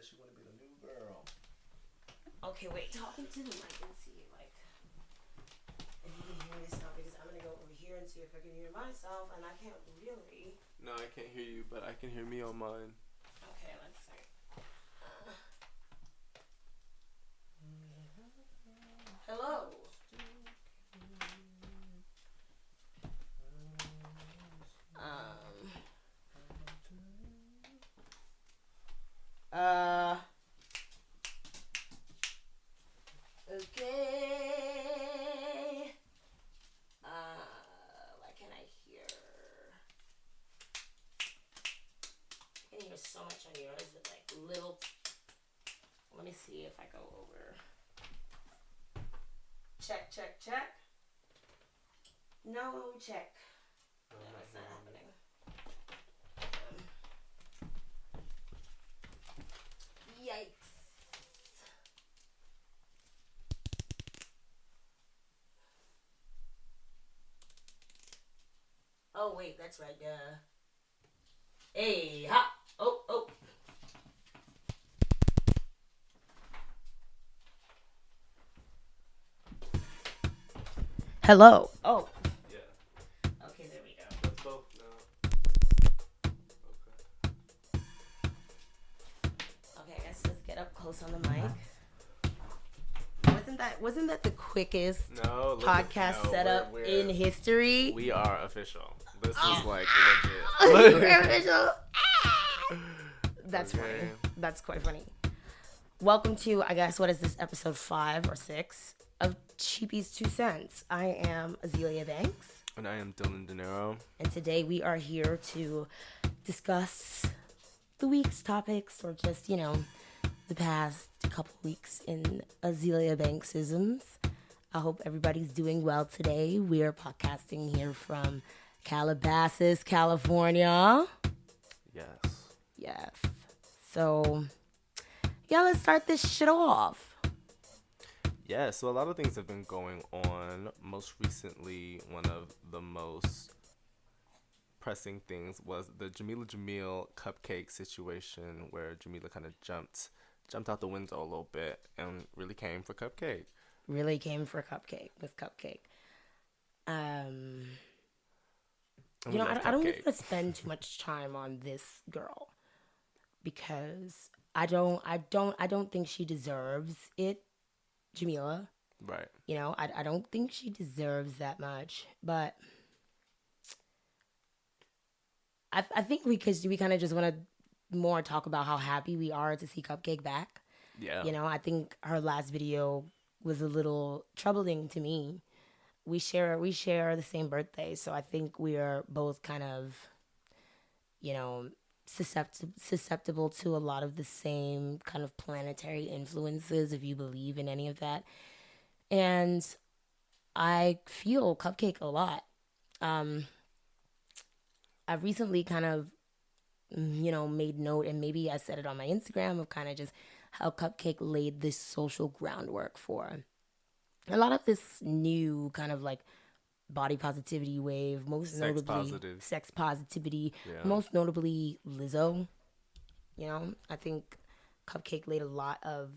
she want to be the new girl. Okay, wait. Talking to the mic and see, like, if you can hear me stuff, because I'm going to go over here and see if I can hear myself, and I can't really. No, I can't hear you, but I can hear me on mine. Okay, let's see. Hello. Okay. Why can't I hear? I can hear so much on yours that like little. Let me see if I go over. Check, check, check. No check. No, it's not happening. Yikes. Oh, wait, that's right. Hey, ha. Oh. Hello. Oh. Yeah. Okay, there we go. Let's both now. Okay, let's just get up close on the mic. Wasn't that the quickest podcast setup in history? We are official. This is like legit. We're official. That's funny. That's quite funny. Welcome to, I guess, what is this, episode 5 or 6 of Cheapy's 2 Cents. I am Azealia Banks. And I am Dylan De Niro. And today we are here to discuss the week's topics, or just, the past couple weeks in Azealia Banksisms. I hope everybody's doing well today. We are podcasting here from Calabasas, California. Yes. So, let's start this shit off. Yeah, so a lot of things have been going on. Most recently, one of the most pressing things was the Jamila Jamil cupcake situation, where Jamila kind of jumped out the window a little bit and really came for Cupcake. Really came for Cupcake with Cupcake. I don't need to spend too much time on this girl, because I don't think she deserves it, Jamila. Right. I don't think she deserves that much, but I think we kind of just want to more talk about how happy we are to see Cupcake back. Yeah. I think her last video was a little troubling to me. We share the same birthday, so I think we are both kind of, susceptible to a lot of the same kind of planetary influences, if you believe in any of that. And I feel Cupcake a lot. I've recently kind of, made note, and maybe I said it on my Instagram, of kind of just how Cupcake laid this social groundwork for a lot of this new kind of like body positivity wave, most notably sex positivity, most notably LIZZO. I think Cupcake laid a lot of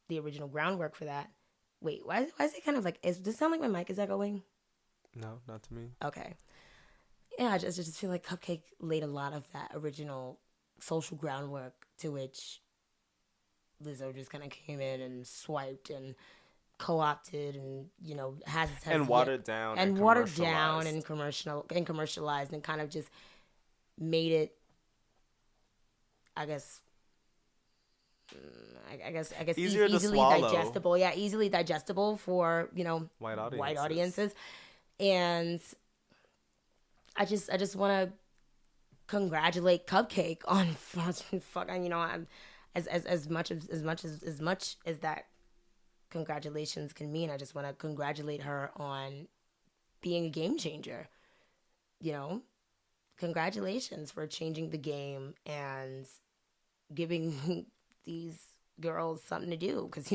the original groundwork for that. Wait, why is it kind of like, does it sound like my mic is echoing? No, not to me. Okay. Yeah, I just feel like Cupcake laid a lot of that original social groundwork, to which LIZZO just kind of came in and swiped and co-opted and, has and watered down and commercialized and kind of just made it, I guess easily digestible. Yeah, easily digestible for, white audiences. And I just want to congratulate Cupcake on fucking, I'm as much as that congratulations can mean. I just want to congratulate her on being a game changer. Congratulations for changing the game and giving these girls something to do, because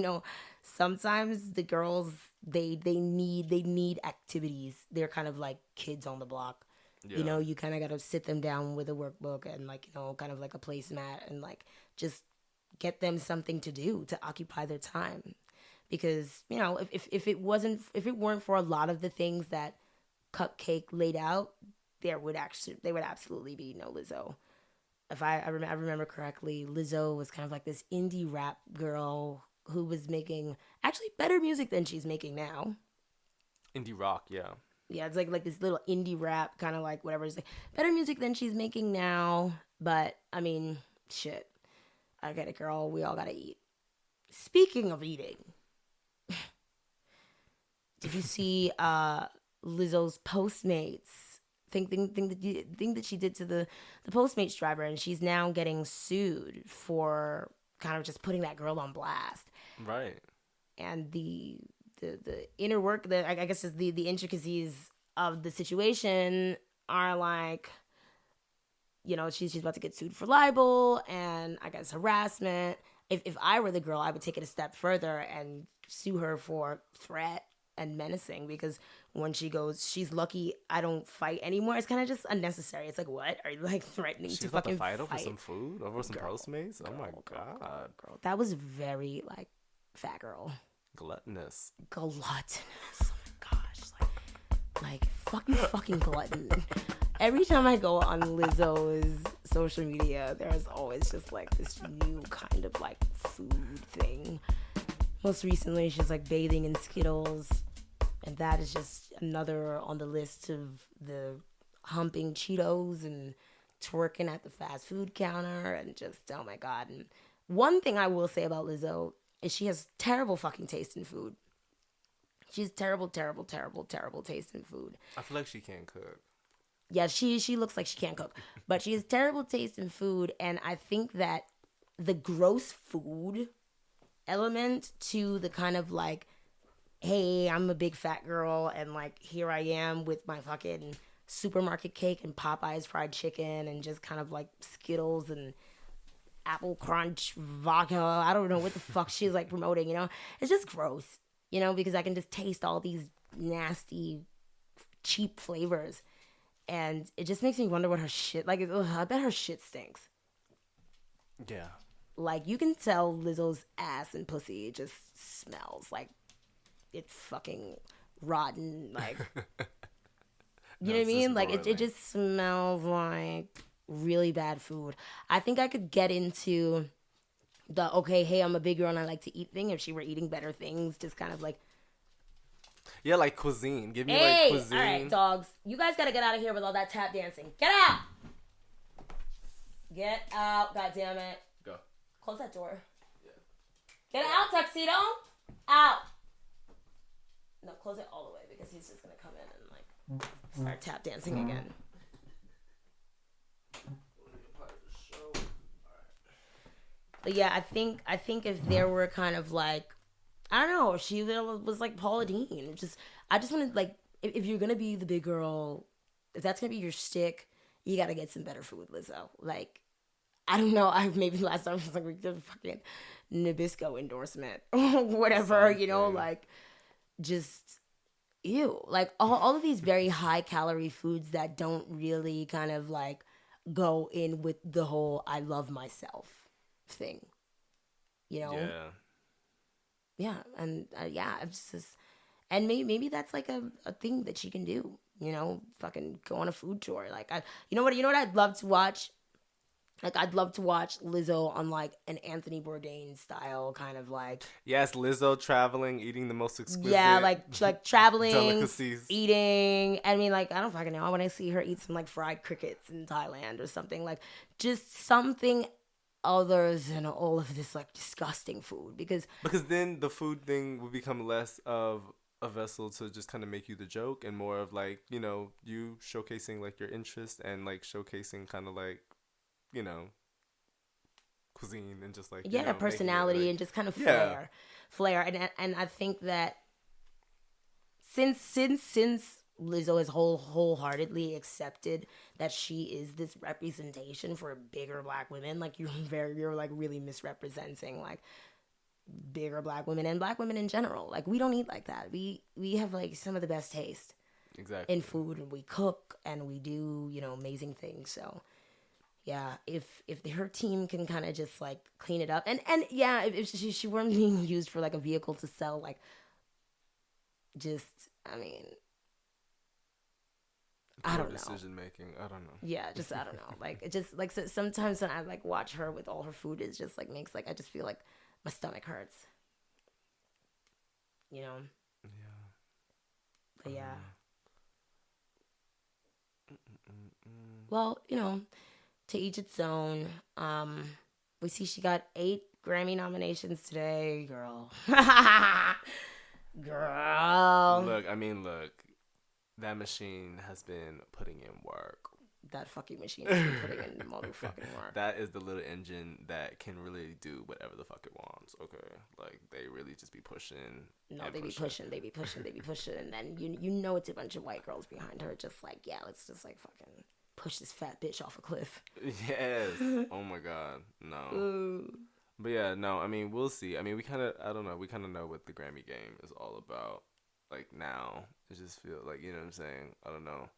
sometimes the girls they need activities. They're kind of like kids on the block. Yeah. You kind of got to sit them down with a workbook and kind of like a placemat, and just get them something to do to occupy their time. Because, you know, if it weren't for a lot of the things that Cupcake laid out, there would absolutely be no Lizzo. If I remember correctly, Lizzo was kind of like this indie rap girl who was making actually better music than she's making now. Indie rock, yeah. Yeah, it's like this little indie rap kind of like whatever. It's like better music than she's making now. But I mean, shit. I get it, girl. We all gotta eat. Speaking of eating, did you see Lizzo's Postmates thing that she did to the Postmates driver, and she's now getting sued for kind of just putting that girl on blast. Right. And the inner work, I guess is the intricacies of the situation are like, you know, she's about to get sued for libel and I guess harassment. If I were the girl, I would take it a step further and sue her for threat and menacing, because when she goes, she's lucky I don't fight anymore. It's kind of just unnecessary. It's like, what? Are you like threatening She's to about fucking to fight over fight? some food, over some Postmates? Oh my god. Girl. That was very like fat girl. Gluttonous. Gluttonous. Oh my gosh. Like fucking glutton. Every time I go on Lizzo's social media, there's always just like this new kind of like food thing. Most recently, she's like bathing in Skittles, and that is just another on the list of the humping Cheetos and twerking at the fast food counter, and just, oh my god. And one thing I will say about Lizzo is she has terrible fucking taste in food. She's terrible taste in food. I feel like she can't cook. Yeah, she looks like she can't cook, but she has terrible taste in food, and I think that the gross food element to the kind of like, hey, I'm a big fat girl, and like here I am with my fucking supermarket cake and Popeye's fried chicken and just kind of like Skittles and Apple Crunch vodka. I don't know what the fuck she's like promoting, you know? It's just gross, you know, because I can just taste all these nasty, cheap flavors. And it just makes me wonder what her shit, like, ugh, I bet her shit stinks. Yeah. Like, you can tell Lizzo's ass and pussy just smells like it's fucking rotten, like, you know what I mean? Like, it just smells like really bad food. I think I could get into the, okay, hey, I'm a big girl and I like to eat thing if she were eating better things, just kind of like, yeah, like cuisine. Give me hey, like cuisine. All right, dogs. You guys gotta get out of here with all that tap dancing. Get out! Get out, goddammit. Go. Close that door. Yeah. Get out, Tuxedo! Out! No, close it all the way because he's just gonna come in and like start tap dancing again. But yeah, I think if there were kind of like, I don't know, she was like Paula Deen. I just want to like, if you're gonna be the big girl, if that's gonna be your shtick, you gotta get some better food, Lizzo. Like, I don't know. Maybe last time I was like, we did a fucking Nabisco endorsement or whatever, something. You know, like just ew. Like all of these very high calorie foods that don't really kind of like go in with the whole I love myself thing, you know? Yeah, and yeah, it's just, and maybe that's like a thing that she can do, you know, fucking go on a food tour. Like, you know what I'd love to watch? Like, I'd love to watch Lizzo on like an Anthony Bourdain style kind of like. Yes, Lizzo traveling, eating the most exquisite. Yeah, like traveling, delicacies. Eating. I mean, like, I don't fucking know. I want to see her eat some like fried crickets in Thailand or something. Like, just something other than all of this like disgusting food, because then the food thing would become less of a vessel to just kind of make you the joke and more of like, you know, you showcasing like your interest and like showcasing kind of like, you know, cuisine and just like, yeah, you know, personality like, and just kind of flair. And I think that since Lizzo has wholeheartedly accepted that she is this representation for bigger black women, like you're like really misrepresenting like bigger black women and black women in general. Like, we don't eat like that. We have like some of the best taste exactly in food, and we cook and we do, you know, amazing things. So yeah, if her team can kind of just like clean it up, and yeah, if she weren't being used for like a vehicle to sell like just, I mean, I Poor don't know. decision making. I don't Yeah, just I don't know. Like it just like so, sometimes when I like watch her with all her food, it just like makes like I just feel like my stomach hurts. You know. know. Yeah. But yeah. Mm-mm-mm. Well, to each its own. We see she got 8 Grammy nominations today, girl. Girl. Look. That machine has been putting in work. That fucking machine has been putting in the motherfucking work. That is the little engine that can really do whatever the fuck it wants. Okay, like they really just be pushing. No, they be pushing, and then you know it's a bunch of white girls behind her, just like, yeah, let's just like fucking push this fat bitch off a cliff. Yes. Oh my god. No. Ooh. But yeah, no. I mean, we'll see. I mean, I don't know. We kind of know what the Grammy game is all about. Like now, it just feels like, you know what I'm saying. I don't know.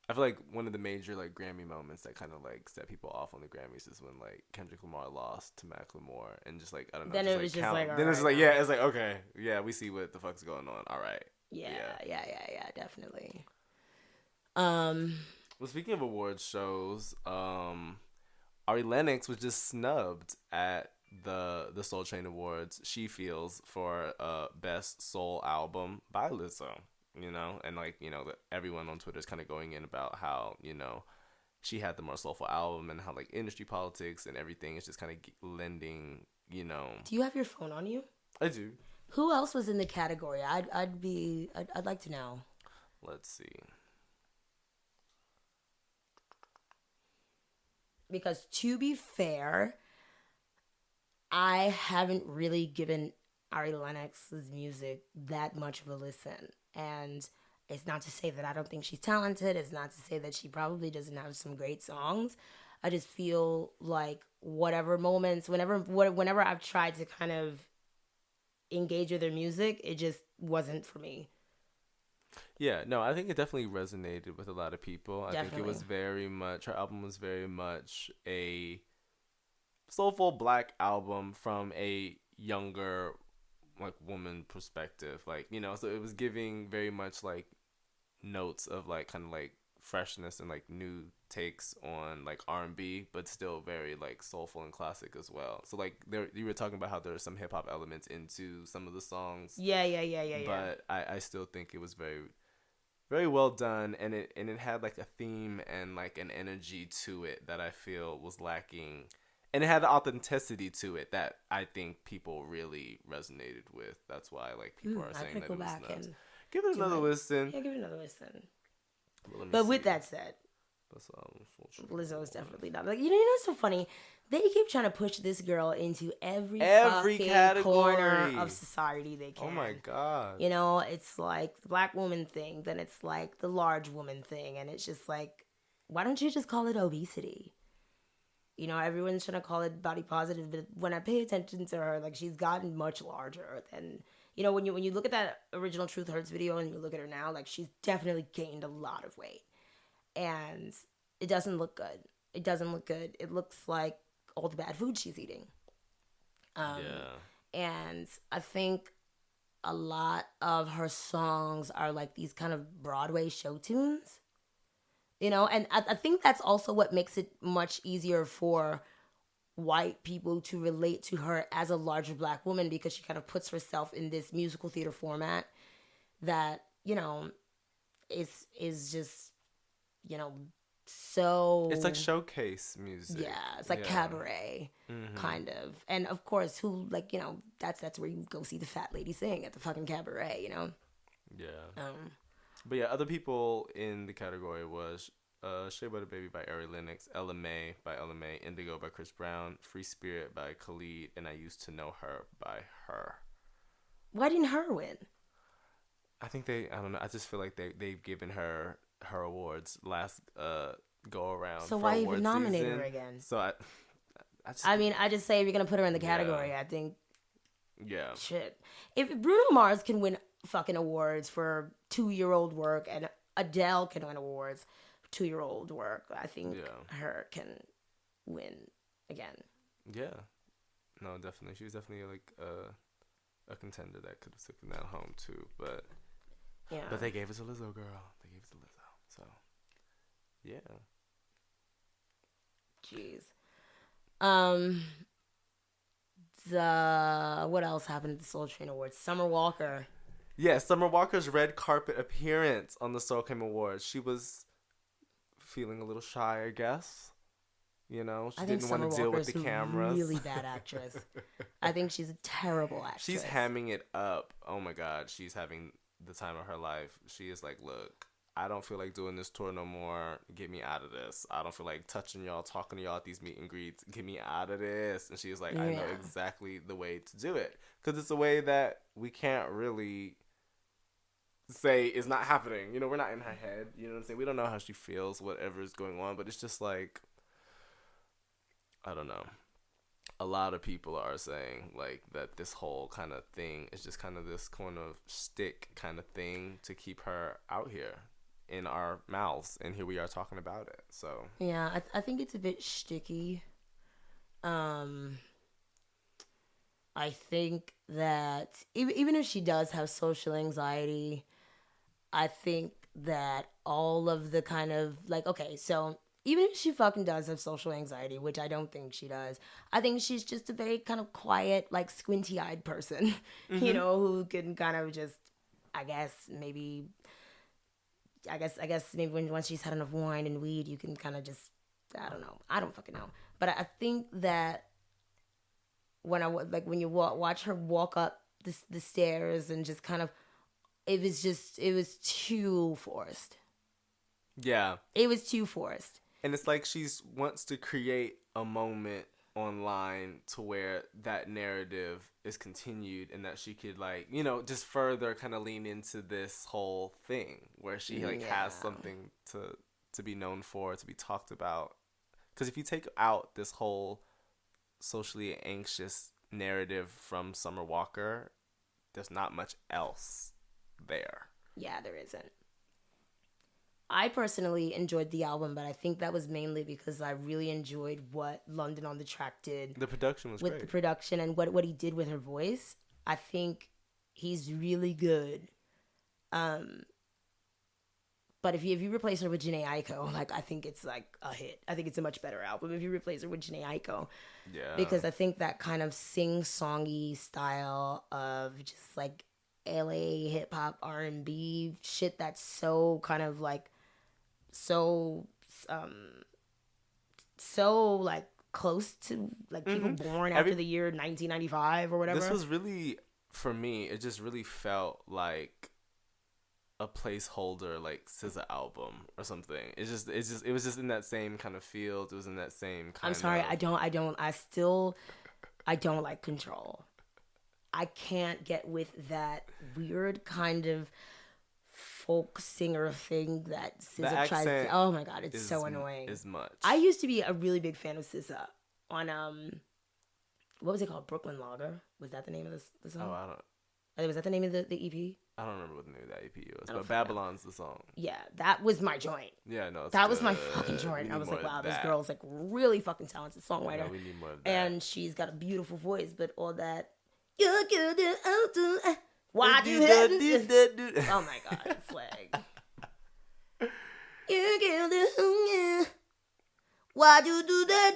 I feel like one of the major like Grammy moments that kind of like set people off on the Grammys is when like Kendrick Lamar lost to Macklemore, and just like I don't know. Then just, it was like, just like, then it's alright, like yeah, it's like okay, yeah, we see what the fuck's going on. All right, yeah, definitely. Um, Well, speaking of awards shows, Ari Lennox was just snubbed at the Soul Train Awards. She feels for best soul album by LIZZO. And like everyone on Twitter is kind of going in about how she had the more soulful album and how like industry politics and everything is just kind of lending. do you have your phone on you? I do. Who else was in the category? I'd like to know. Let's see. Because to be fair, I haven't really given Ari Lennox's music that much of a listen. And it's not to say that I don't think she's talented. It's not to say that she probably doesn't have some great songs. I just feel like whatever moments, whenever I've tried to kind of engage with her music, it just wasn't for me. Yeah, no, I think it definitely resonated with a lot of people. I think it Definitely. was her album was very much a soulful black album from a younger like woman perspective. Like, so it was giving very much like notes of like kind of like freshness and like new takes on like R&B, but still very like soulful and classic as well. So like you were talking about how there are some hip hop elements into some of the songs. Yeah. But I still think it was very very well done, and it had like a theme and like an energy to it that I feel was lacking, and it had the authenticity to it that I think people really resonated with. That's why like people are I saying could that go it was back nuts. and Give it another listen. yeah, give it another listen. Let me But see. with that said, That's Lizzo is definitely not like what's so funny? They keep trying to push this girl into every fucking category corner of society they can. Oh my god. It's like the black woman thing, then it's like the large woman thing, and it's just like, why don't you just call it obesity? Everyone's trying to call it body positive, but when I pay attention to her, like she's gotten much larger than when you look at that original Truth Hurts video and you look at her now, like she's definitely gained a lot of weight. And it doesn't look good. It doesn't look good. It looks like all the bad food she's eating. Yeah. And I think a lot of her songs are like these kind of Broadway show tunes. And I think that's also what makes it much easier for white people to relate to her as a larger black woman, because she kind of puts herself in this musical theater format that, is just, so It's like showcase music. yeah, it's like cabaret kind of. And of course, who like, that's where you go see the fat lady sing at the fucking cabaret. Yeah. But yeah, other people in the category was Shea Butter Baby by Ari Lennox, Ella May by Ella May, Indigo by Chris Brown, Free Spirit by Khalid, and I Used to Know Her by Her. Why didn't her win? I think I don't know. I just feel like they've given her awards last go around. So for why award even nominate season. her again? So I just say if you're gonna put her in the category, I think yeah. shit. If Bruno Mars can win fucking awards for 2-year-old work and Adele can win awards, 2-year-old work. I think Yeah. her can win again. Yeah. No, definitely. She was definitely like a contender that could have taken that home too. Yeah. But they gave it to Lizzo, girl. They gave it to Lizzo. So yeah. Jeez. Um. The what else happened at the Soul Train Awards? Summer Walker. Yeah, Summer Walker's red carpet appearance on the Soul Came Awards. She was feeling a little shy, I guess. You know, she I think didn't want Summer to deal Walker with is the a cameras. really bad actress. I think she's a terrible actress. She's hamming it up. Oh my God, she's having the time of her life. She is like, look, I don't feel like doing this tour no more. Get me out of this. I don't feel like touching y'all, talking to y'all at these meet and greets. Get me out of this. And she's like, I know exactly the way to do it. Because it's a way that we can't really say is not happening. You know, we're not in her head. You know what I'm saying? We don't know how she feels, whatever is going on. But it's just like, I don't know. A lot of people are saying like that this whole kind of thing is just kind of this kind of stick kind of thing to keep her out here in our mouths, and here we are talking about it. So yeah, I think it's a bit sticky. I think that even if she does have social anxiety, I think that all of the kind of like, okay, so even if she fucking does have social anxiety, which I don't think she does, I think she's just a very kind of quiet, like squinty eyed person, you know, who can kind of just, I guess maybe maybe once she's had enough wine and weed, you can kind of just, I don't know. I don't fucking know. But I think that when you watch her walk up the stairs and just kind of, it was too forced. yeah, It was too forced. and it's like she's wants to create a moment online to where that narrative is continued, and that she could, like, you know, just further kind of lean into this whole thing where she like has something to be known for, to be talked about. Because if you take out this whole socially anxious narrative from Summer Walker, there's not much else there. Yeah, there isn't. I personally enjoyed the album, but I think that was mainly because I really enjoyed what London on the Track did. The production was with great. The production and what he did with her voice. I think he's really good. But if you replace her with Jhené Aiko, like, I think it's like a hit. I think it's a much better album if you replace her with Jhené Aiko. Yeah. Because I think that kind of sing-songy style of just like LA hip hop R&B shit that's so kind of like so like close to like people born after the year 1995 or whatever. This was really, for me, it just really felt like a placeholder, like SZA album or something. It was just in that same kind of field. It was in that same kind of... I'm sorry, I don't like Control. I can't get with that weird kind of folk singer thing that SZA tries to... Oh my God, it's so annoying. Is much. I used to be a really big fan of SZA on, what was it called? Brooklyn Lager? Was that the name of the song? Oh, I don't... Was that the name of the EP? I don't remember what the name of that EP was, but Babylon's the song. Yeah, that was my joint. Yeah, no, that was my fucking joint. I was like, wow, this girl's like really fucking talented songwriter. Yeah, we need more of that. And she's got a beautiful voice, but all that... Why do that? Oh my God, it's like... Why you do that?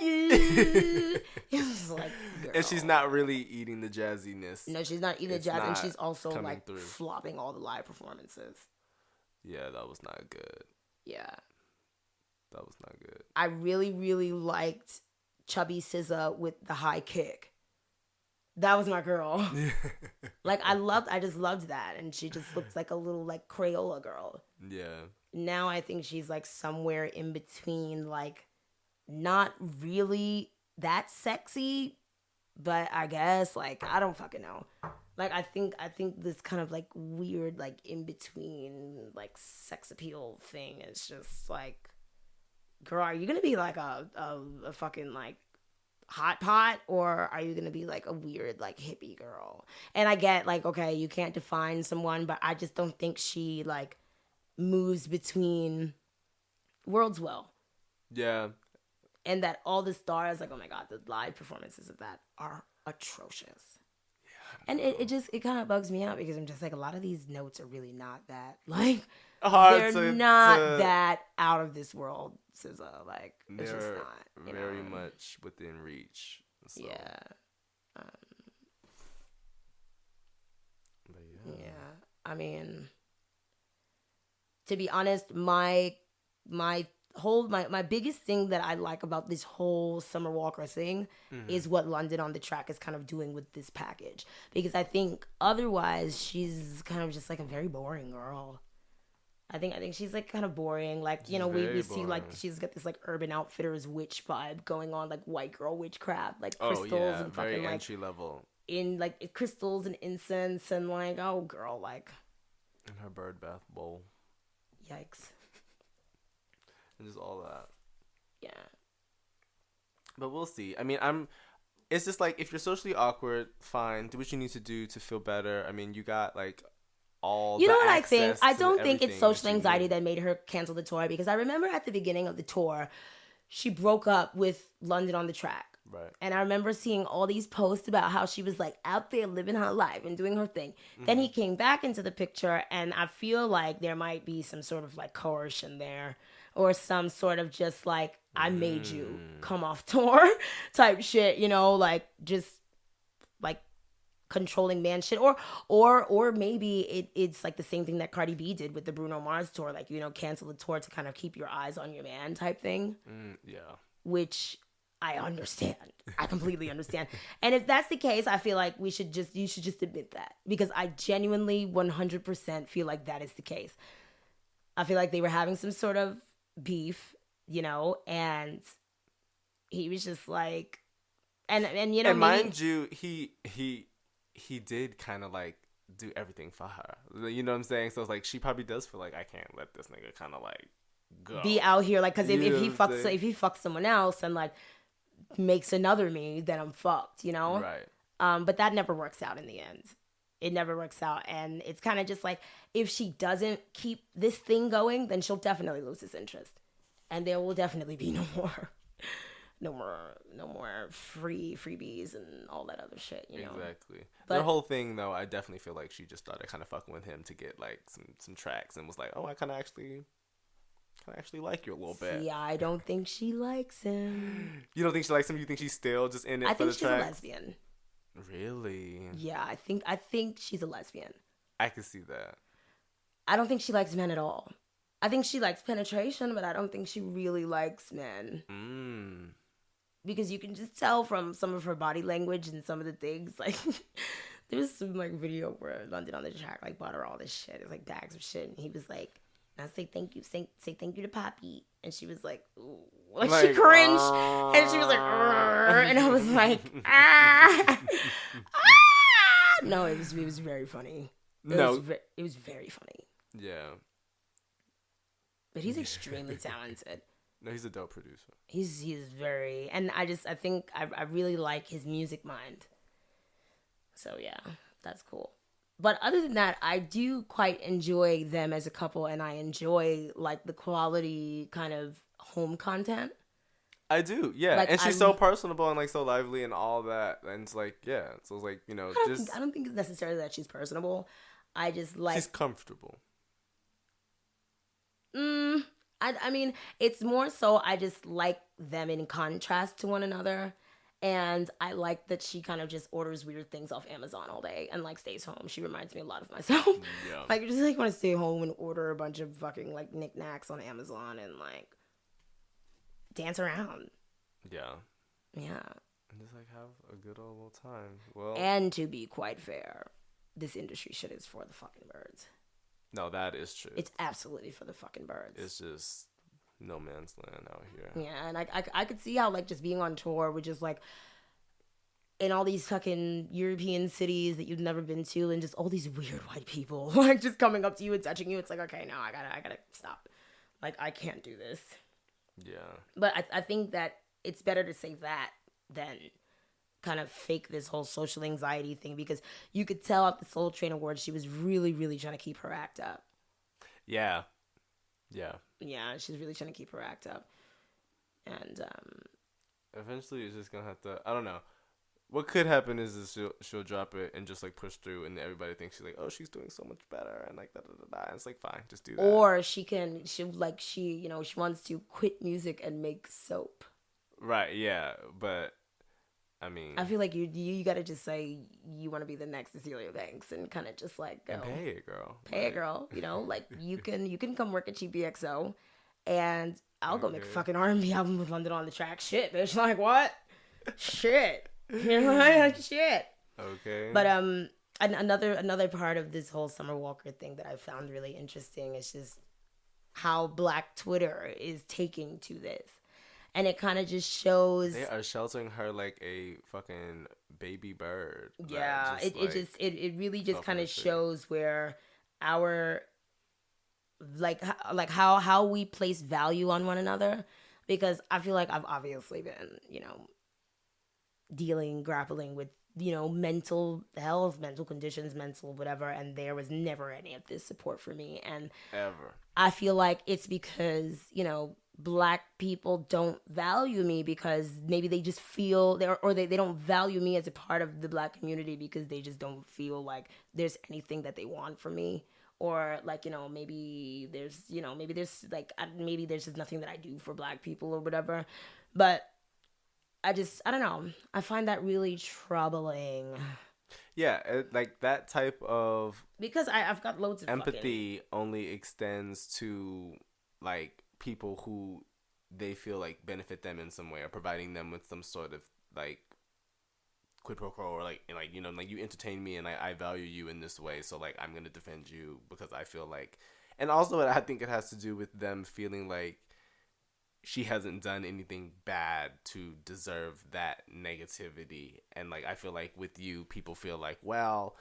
It's like, girl. And she's not really eating the jazziness. No, she's not eating the jazz, and she's also like through. flopping all the live performances. Yeah, that was not good. Yeah, that was not good. I really, really liked Chubby SZA with the high kick. That was my girl. Like, I just loved that, and she just looked like a little like Crayola girl. Yeah. Now I think she's like somewhere in between, like, not really that sexy, but I guess, like, I don't fucking know. Like, I think this kind of like weird, like, in between, like, sex appeal thing is just like, girl, are you gonna be like a fucking like hot pot, or are you gonna be like a weird like hippie girl? And I get, like, okay, you can't define someone, but I just don't think she like moves between Worlds Will. Yeah. And that all the stars, like, oh my God, the live performances of that are atrocious. And it kind of bugs me out because I'm just like, a lot of these notes are really not that, like, Hard they're to not that out of this world, SZA. Like, it's just they're not. very much within reach. So. Yeah. But Yeah. I mean, to be honest, my biggest thing that I like about this whole Summer Walker thing is what London on the Track is kind of doing with this package. Because I think otherwise she's kind of just like a very boring girl. I think she's like kind of boring. Like, you know, we see like she's got this like Urban Outfitters witch vibe going on, like white girl witchcraft, like crystals and fucking very like entry level. In like crystals and incense and like, oh girl, like In her bird bath bowl. Yikes. And just all that. Yeah. But we'll see. I mean, it's just like, if you're socially awkward, fine, do what you need to do to feel better. I mean, you got like all you the know what I access think? I to don't think it's everything social that you anxiety need. that made her cancel the tour, because I remember at the beginning of the tour, she broke up with London on the Track. Right. And I remember seeing all these posts about how she was like out there living her life and doing her thing. Then he came back into the picture, and I feel like there might be some sort of like coercion there, or some sort of just like, I made you come off tour type shit, you know, like just like controlling man shit, or maybe it's like the same thing that Cardi B did with the Bruno Mars tour, like, you know, cancel the tour to kind of keep your eyes on your man type thing. Yeah. Which I understand. I completely understand. And if that's the case, I feel like you should just admit that, because I genuinely 100% feel like that is the case. I feel like they were having some sort of beef, you know, and he was just like, and you know, And maybe, mind you, he did kind of like do everything for her. You know what I'm saying? So it's like, she probably does feel like, I can't let this nigga kind of like go. be out here, like, because if You he know what I'm fucks saying? if he fucks someone else and like makes another me, then I'm fucked, you know. Right. But that never works out in the end. It never works out, and it's kind of just like, if she doesn't keep this thing going, then she'll definitely lose his interest, and there will definitely be no more freebies and all that other shit, you know. Exactly. But Their whole thing, though, I definitely feel like she just started kind of fucking with him to get like some tracks, and was like, oh, I kind of actually like you a little bit. see, I don't think she likes him. You don't think she likes him? You think she's still just in it I for think the she's tracks? a lesbian. Really? Yeah, I think she's a lesbian. I can see that. I don't think she likes men at all. I think she likes penetration, but I don't think she really likes men. Because you can just tell from some of her body language and some of the things, like, there's some like video where London on the Track like bought her all this shit. It's like bags of shit, and he was like, "I say thank you, say thank you to Poppy," and she was like, "Ooh," like she cringed, and she was like, "Arr," and I was like, ah, ah. No, it was very funny. It was very funny. Yeah. But he's extremely talented. No, he's a dope producer. He's very, and I think I really like his music mind. So yeah, that's cool. But other than that, I do quite enjoy them as a couple, and I enjoy like the quality kind of home content. I do, yeah. Like, and she's so personable and like so lively and all that. And it's like, yeah. So it's like, you know, I don't think it's necessarily that she's personable. I just like, she's comfortable. I mean, it's more so I just like them in contrast to one another. And I like that she kind of just orders weird things off Amazon all day and like stays home. She reminds me a lot of myself. Yeah. Like, just like want to stay home and order a bunch of fucking like knickknacks on Amazon and like dance around. Yeah. Yeah. And just like have a good old time. Well, And to be quite fair, this industry shit is for the fucking birds. no, that is true. It's absolutely for the fucking birds. It's just no man's land out here. Yeah, and I could see how like just being on tour with just like in all these fucking European cities that you've never been to, and just all these weird white people like just coming up to you and touching you. It's like, okay, no, I gotta stop. Like, I can't do this. Yeah. But I think that it's better to say that than kind of fake this whole social anxiety thing, because you could tell at the Soul Train Awards she was really, really trying to keep her act up. Yeah. Yeah. Yeah, she's really trying to keep her act up. And Eventually, it's just gonna have to. I don't know. What could happen is she'll drop it and just like push through, and everybody thinks she's like, oh, she's doing so much better, and like da da da da. And it's like, fine, just do that. or she she wants to quit music and make soap. Right? Yeah, but I mean, I feel like you gotta just say you want to be the next Azealia Banks and kind of just like go and pay it, girl. pay it, girl. Like you can come work at cheapy, and I'll go make a fucking R&B album with London on the track. Shit, bitch. Like what? Shit. You know, like shit. Okay. But another part of this whole Summer Walker thing that I found really interesting is just how Black Twitter is taking to this. And it kind of just shows. They are sheltering her like a fucking baby bird. Yeah, it really just kind of shows where our how we place value on one another. Because I feel like I've obviously been, grappling with, mental health, mental conditions, mental whatever, and there was never any of this support for me. And ever. I feel like it's because, Black people don't value me because maybe they just feel they don't value me as a part of the Black community because they just don't feel like there's anything that they want from me. Or like, maybe there's just nothing that I do for Black people or whatever. But I don't know. I find that really troubling. Yeah, like that type of because I've got loads of empathy only extends to like people who they feel like benefit them in some way or providing them with some sort of like quid pro quo or like you entertain me and I value you in this way, so like I'm gonna defend you because I feel like, and also I think it has to do with them feeling like she hasn't done anything bad to deserve that negativity. And like I feel like with you, people feel like, well,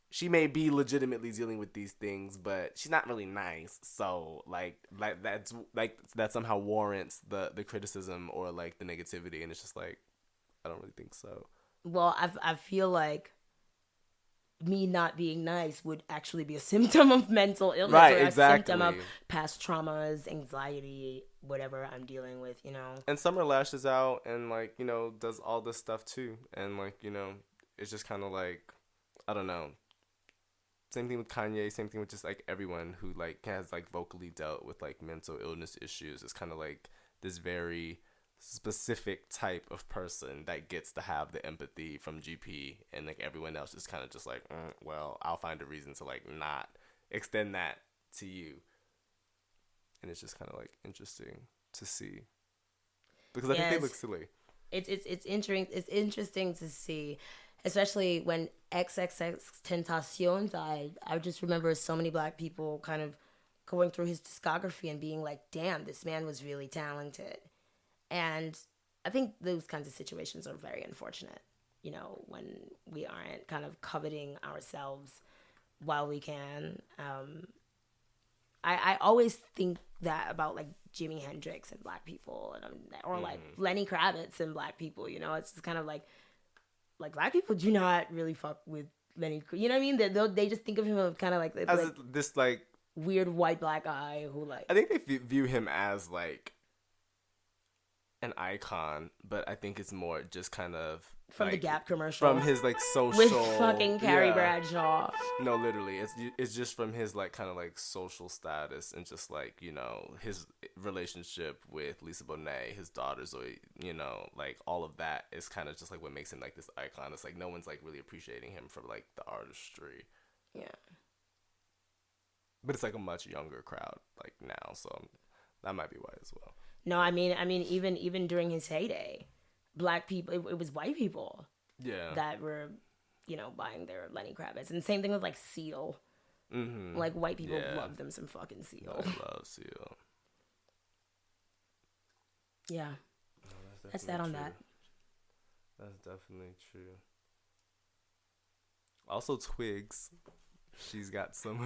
she may be legitimately dealing with these things, but she's not really nice. So like that somehow warrants the criticism or like the negativity, and it's just like I don't really think so. Well, I feel like me not being nice would actually be a symptom of mental illness, right? or Exactly. A symptom of past traumas, anxiety, whatever I'm dealing with, And Summer lashes out and like does all this stuff too, and like it's just kind of like I don't know. Same thing with Kanye, same thing with just like everyone who like has like vocally dealt with like mental illness issues. It's kind of like this very specific type of person that gets to have the empathy from GP, and like everyone else is kind of just like, well, I'll find a reason to like not extend that to you. And it's just kind of like interesting to see because I think they look silly. It's interesting to see. Especially when XXX Tentacion died, I just remember so many Black people kind of going through his discography and being like, damn, this man was really talented. And I think those kinds of situations are very unfortunate, when we aren't kind of coveting ourselves while we can. I always think that about like Jimi Hendrix and Black people, or like Lenny Kravitz and Black people, it's just kind of like Black people do not really fuck with Lenny. You know what I mean? They just think of him as kind of like as this like weird white Black guy who like. I think they view him as like an icon, but I think it's more just kind of from like, the Gap commercial, from his like social with fucking Carrie Bradshaw. No, literally, it's just from his like kind of like social status and just like his relationship with Lisa Bonet, his daughters, or like all of that is kind of just like what makes him like this icon. It's like no one's like really appreciating him for like the artistry. Yeah, but it's like a much younger crowd like now, so that might be why as well. No, I mean, even during his heyday, Black people, it was white people, that were, buying their Lenny Kravitz, and same thing with like Seal. Mm-hmm. Like white people love them some fucking Seal. I love Seal. Yeah, no, that's that on true. that. That's definitely true. Also, Twigs, she's got some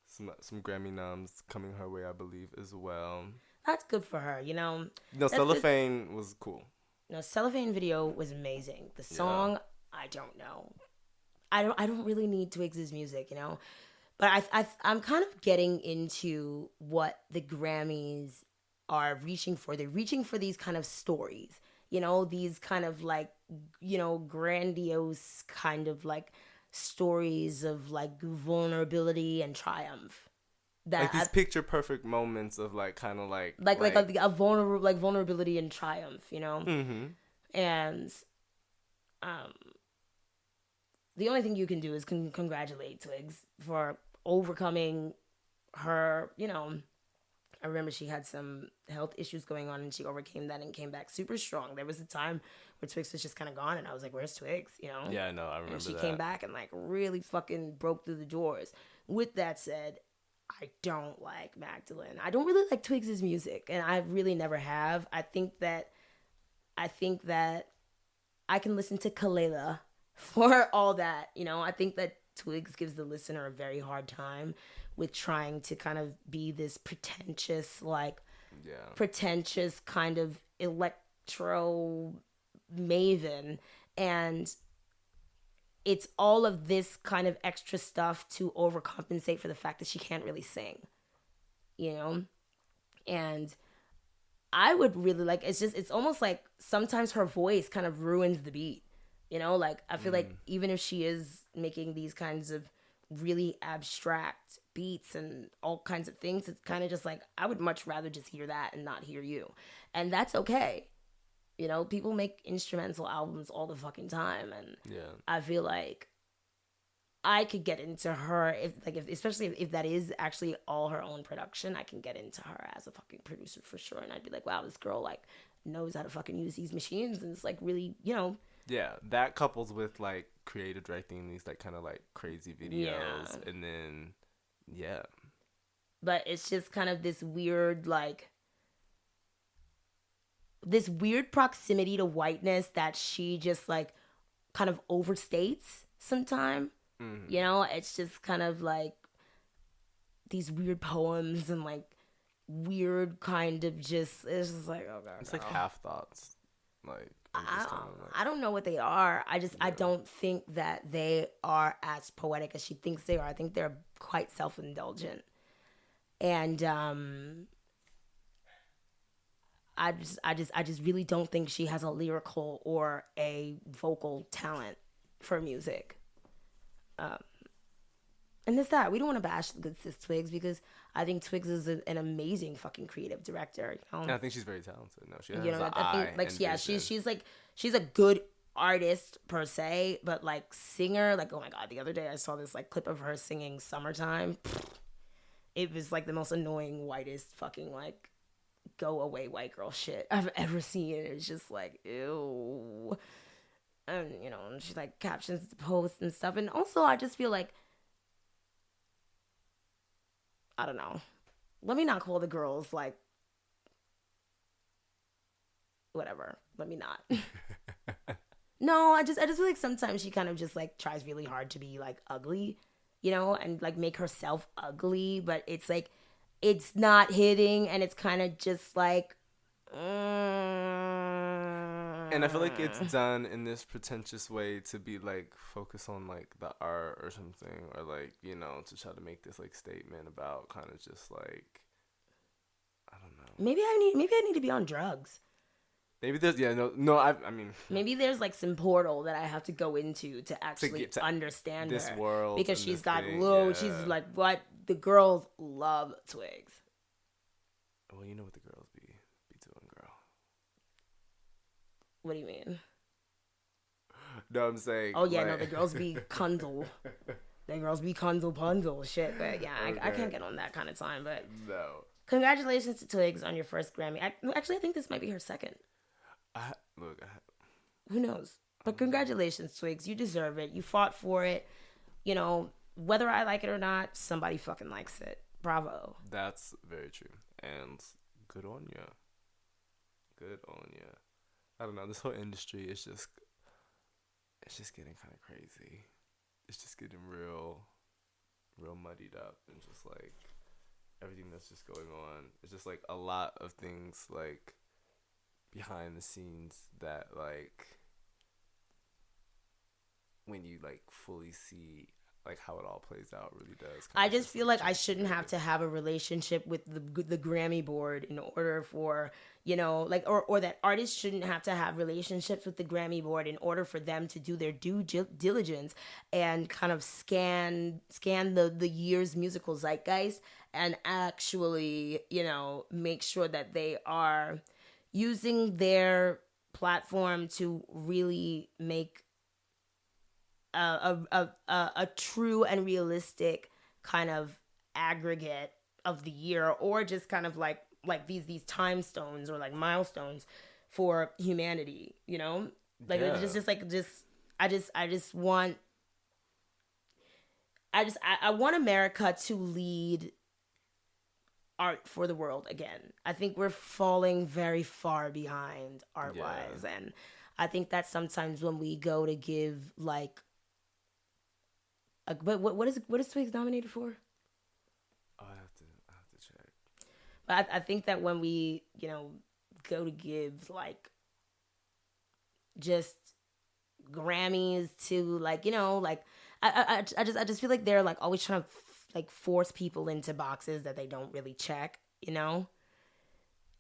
some Grammy noms coming her way, I believe, as well. That's good for her, No, Cellophane was cool. No, Cellophane video was amazing. The song, I don't know. I don't really need Twigs' music, But I'm kind of getting into what the Grammys are reaching for. They're reaching for these kind of stories, these kind of like, grandiose kind of like stories of like vulnerability and triumph. Like That these picture perfect moments of like kind of like a vulnerable like vulnerability and triumph. Mm-hmm. And um, the only thing you can do is congratulate Twigs for overcoming her. I remember she had some health issues going on and she overcame that and came back super strong. There was a time where Twigs was just kind of gone and I was like, where's Twigs? Yeah, no, I remember And she that. came back and like really fucking broke through the doors. With that said, I don't like Magdalene. I don't really like Twigs' music and I really never have. I think that I can listen to Kalela for all that. I think that Twigs gives the listener a very hard time with trying to kind of be this Yeah. pretentious kind of electro maven. And it's all of this kind of extra stuff to overcompensate for the fact that she can't really sing, you know? And I would really like it's almost like sometimes her voice kind of ruins the beat. Like I feel like even if she is making these kinds of really abstract beats and all kinds of things, it's kind of just like I would much rather just hear that and not hear you. And that's okay. People make instrumental albums all the fucking time and Yeah. I feel like I could get into her especially if that is actually all her own production. I can get into her as a fucking producer for sure, and I'd be like, wow, this girl like knows how to fucking use these machines, and it's like really, Yeah, that couples with like creative directing these like kind of like crazy videos, yeah. and then yeah, But it's just kind of this weird proximity to whiteness that she just like kind of overstates sometime. It's just kind of like these weird poems and like weird kind of just it's just like, oh god, it's no. like half thoughts, like I'm just kind of like I don't know what they are. I don't think that they are as poetic as she thinks they are. I think they're quite self-indulgent. And I just really don't think she has a lyrical or a vocal talent for music. And it's that we don't want to bash the good sis Twigs because I think Twigs is an amazing fucking creative director. and I think she's very talented. No, she has You an know, I eye think like and yeah, vision. she's a good artist per se, but like singer, like oh my god, the other day I saw this like clip of her singing "Summertime." It was like the most annoying whitest fucking like go away white girl shit I've ever seen. It's just like ew. And and she like captions the posts and stuff. And also I just feel like I don't know. Let me not call the girls like whatever. Let me not. No, I just feel like sometimes she kind of just like tries really hard to be like ugly, and like make herself ugly, but it's like it's not hitting and it's kind of just like And I feel like it's done in this pretentious way to be like focus on like the art or something, or like to try to make this like statement about kind of just like I don't know. maybe I need to be on drugs. Maybe there's no I mean Maybe there's like some portal that I have to go into to to actually get to understand this her world because and she's this got thing. low. She's Yeah. like what the girls love Twigs. Well, you know what the girls be doing, girl. What do you mean? No, I'm saying. Oh yeah, like, no, the girls be cundle. The girls be cundle pundle shit. But yeah, I Okay. can't get on that kind of time. But No. congratulations to Twigs on your first Grammy. Actually, I think this might be her second. Look. Who knows? But congratulations, Twigs. You deserve it. You fought for it. Whether I like it or not, somebody fucking likes it. Bravo. That's very true, and good on ya. Good on ya. I don't know. This whole industry is it's just getting kind of crazy. It's just getting real muddied up, and just like everything that's just going on. It's just like a lot of things like behind the scenes that like when you like fully see like how it all plays out really does kind I of just just feel like like I change the shouldn't have narrative. to have a relationship with the Grammy board in order for, like, or that artists shouldn't have to have relationships with the Grammy board in order for them to do their due diligence and kind of scan the year's musical zeitgeist and actually, make sure that they are using their platform to really make a true and realistic kind of aggregate of the year, or just kind of like these time stones or like milestones for humanity, like it's Yeah, I just want I want America to lead art for the world again. I think we're falling very far behind art yeah. wise, and I think that sometimes when we go to give like but what is Twigs nominated for? I have to check. But I think that when we, go to give like just Grammys to like, like I just feel like they're like always trying to like force people into boxes that they don't really check,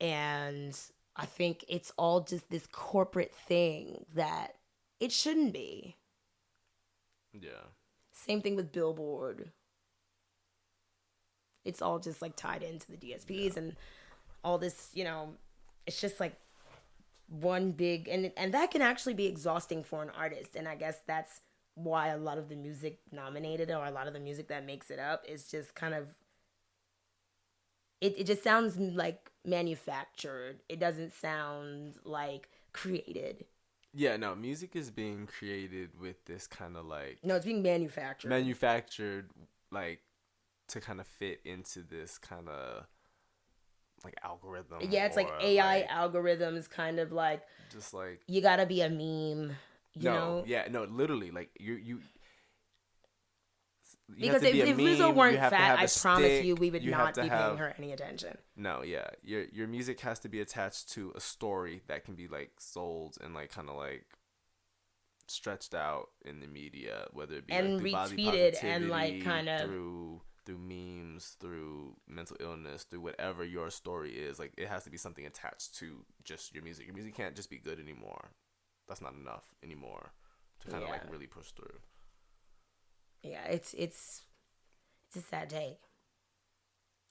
and I think it's all just this corporate thing that it shouldn't be. Yeah, Same thing with Billboard. It's all just like tied into the DSPs yeah, and all this, it's just like one big, and that can actually be exhausting for an artist, and I guess that's why a lot of the music nominated or a lot of the music that makes it up is just kind of it just sounds like manufactured. It doesn't sound like created. yeah. No, music is being created with this kind of like No, it's being manufactured. manufactured, like to kind of fit into this kind of like algorithm Yeah, it's or like AI like algorithms kind of like just like you gotta be a meme, you no, know? yeah, no, literally like you have Because to be a if Lizzo meme. You weren't have to fat, have I a promise you stick. we would You have not to be paying have her any attention. no, yeah. Your music has to be attached to a story that can be like sold and like kind of like stretched out in the media, whether it be like And through body retweeted and like positivity, kind of through memes, through mental illness, through whatever your story is. Like it has to be something attached to just your music. Your music can't just be good anymore. That's not enough anymore to kind of yeah. like really push through. Yeah, it's a sad day.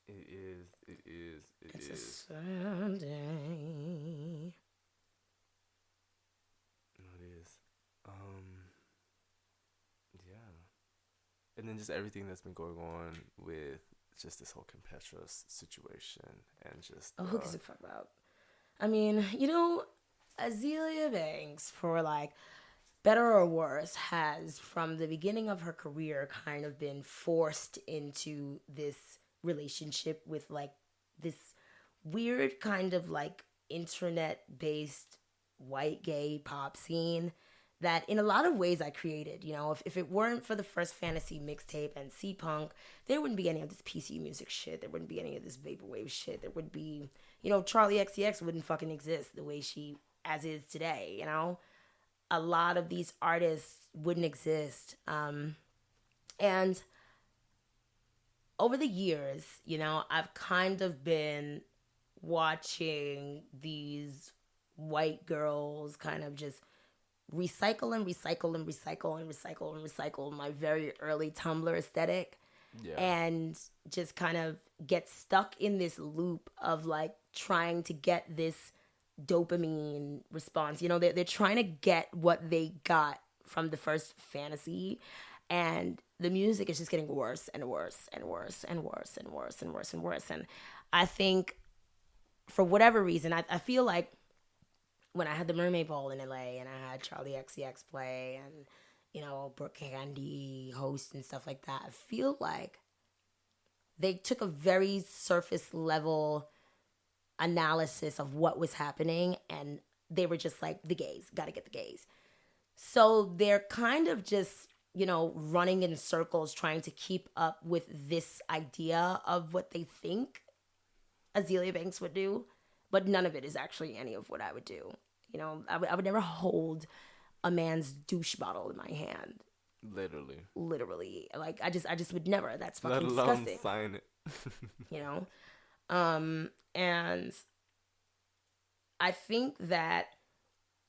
It is. It is. It It's a is. sad day. No, it is. Yeah. And then just everything that's been going on with just this whole Campetra's situation and just Oh, who gives a fuck about? I mean, Azealia Banks, for like better or worse, has from the beginning of her career kind of been forced into this relationship with like this weird kind of like internet based white gay pop scene that in a lot of ways I created. If it weren't for the first fantasy mixtape and C Punk, there wouldn't be any of this PC music shit. There wouldn't be any of this vaporwave shit. There would be, Charlie XCX wouldn't fucking exist the way she as is today. A lot of these artists wouldn't exist. And over the years, I've kind of been watching these white girls kind of just recycle and recycle and recycle and recycle and recycle my very early Tumblr aesthetic yeah. and just kind of get stuck in this loop of like trying to get this dopamine response. They're trying to get what they got from the first fantasy, and the music is just getting worse and worse and worse and worse and worse and worse and worse. And I think for whatever reason, I feel like when I had the Mermaid Ball in LA and I had Charlie XCX play and, Brooke Candy host and stuff like that, I feel like they took a very surface level analysis of what was happening and they were just like, the gays, gotta get the gays. So they're kind of just, running in circles trying to keep up with this idea of what they think Azealia Banks would do, but none of it is actually any of what I would do. I would never hold a man's douche bottle in my hand. Literally. Literally. Like I just would never. That's Let fucking alone disgusting. sign it. You know? And I think that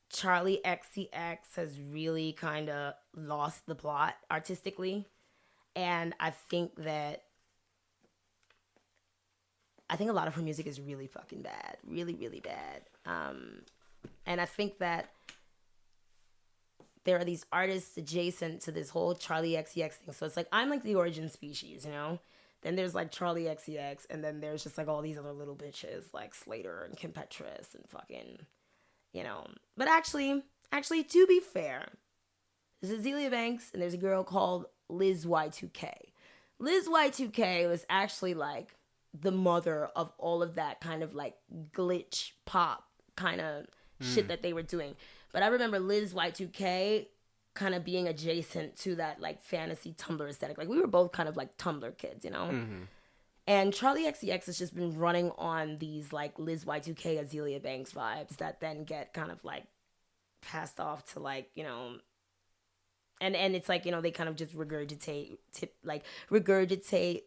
Charlie XCX has really kind of lost the plot artistically. And I think a lot of her music is really fucking bad. Really, really bad. And I think that there are these artists adjacent to this whole Charlie XCX thing. So it's like, I'm like the origin species, you know? Then there's like Charlie XCX, and then there's just like all these other little bitches like Slater and Kim Petras and fucking, you know. But actually, to be fair, there's Azealia Banks and there's a girl called Liz Y2K. Liz Y2K was actually like the mother of all of that kind of like glitch pop kind of shit that they were doing. But I remember Liz Y2K kind of being adjacent to that like fantasy Tumblr aesthetic. Like we were both kind of like Tumblr kids, you know? And Charlie XCX has just been running on these like Liz Y2K Azealia Banks vibes that then get kind of like passed off to like, you know, and it's like, you know, they kind of just regurgitate,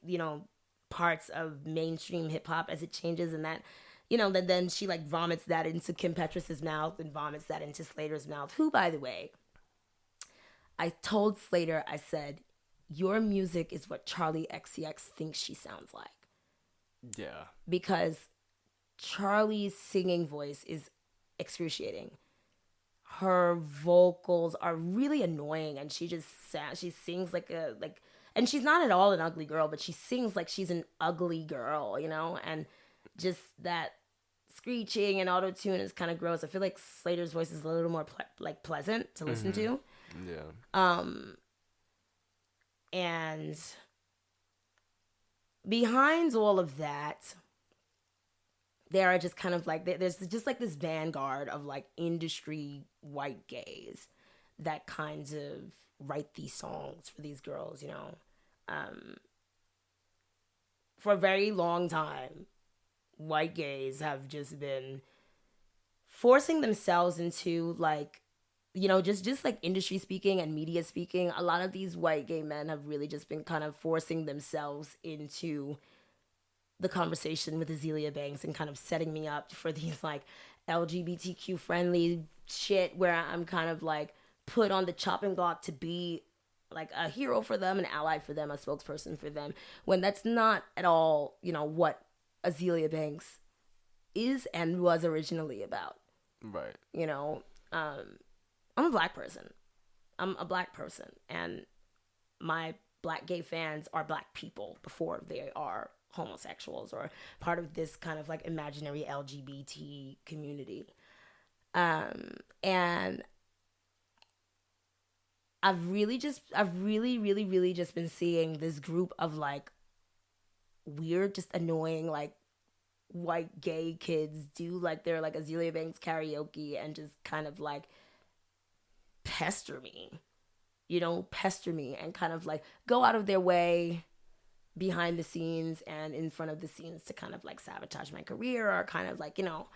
you know, parts of mainstream hip hop as it changes, and that, you know, that then she like vomits that into Kim Petras' mouth and vomits that into Slater's mouth, who, by the way, I told Slater, I said, your music is what Charlie XCX thinks she sounds like. Yeah. Because Charlie's singing voice is excruciating. Her vocals are really annoying, and she sings like and she's not at all an ugly girl, but she sings like she's an ugly girl, you know, and just that screeching and auto tune is kind of gross. I feel like Slater's voice is a little more pleasant to listen to. Yeah. And behind all of that, there are just kind of like, there's just like this vanguard of like industry white gays that kinds of write these songs for these girls, you know. For a very long time, white gays have just been forcing themselves into like, you know, just like industry speaking and media speaking, a lot of these white gay men have really just been kind of forcing themselves into the conversation with Azealia Banks and kind of setting me up for these like LGBTQ friendly shit where I'm kind of like put on the chopping block to be like a hero for them, an ally for them, a spokesperson for them, when that's not at all, you know, what Azealia Banks is and was originally about. Right. You know, I'm a black person. I'm a black person, and my black gay fans are black people before they are homosexuals or part of this kind of like imaginary LGBT community. And I've really, really just been seeing this group of like weird, just annoying, like white gay kids do like their like Azealia Banks karaoke and just kind of like pester me, you know, pester me and kind of like go out of their way behind the scenes and in front of the scenes to kind of like sabotage my career or kind of like, you know,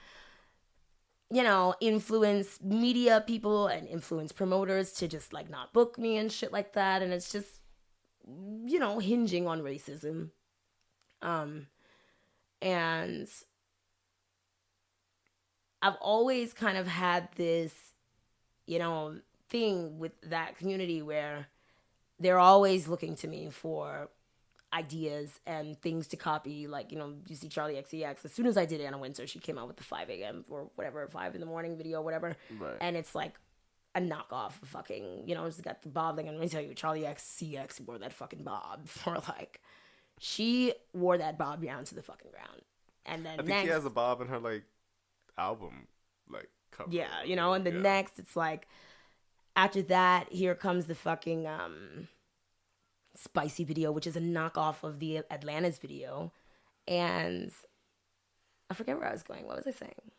influence media people and influence promoters to just like not book me and shit like that. And it's just, you know, hinging on racism. And I've always kind of had this, you know, thing with that community where they're always looking to me for ideas and things to copy. Like, you know, you see Charlie XCX. As soon as I did Anna Wintour, she came out with the 5 a.m. or whatever, 5 in the morning video, whatever. Right. And it's like a knockoff of fucking, you know, it's got the bob thing. And let me tell you, Charlie XCX wore that fucking bob for like, she wore that bob down to the fucking ground. And then I think she has a bob in her like album, like cover. Yeah, you know, and the next it's like, after that, here comes the fucking Spicy video, which is a knockoff of the Atlantis video. And I forget where I was going. What was I saying?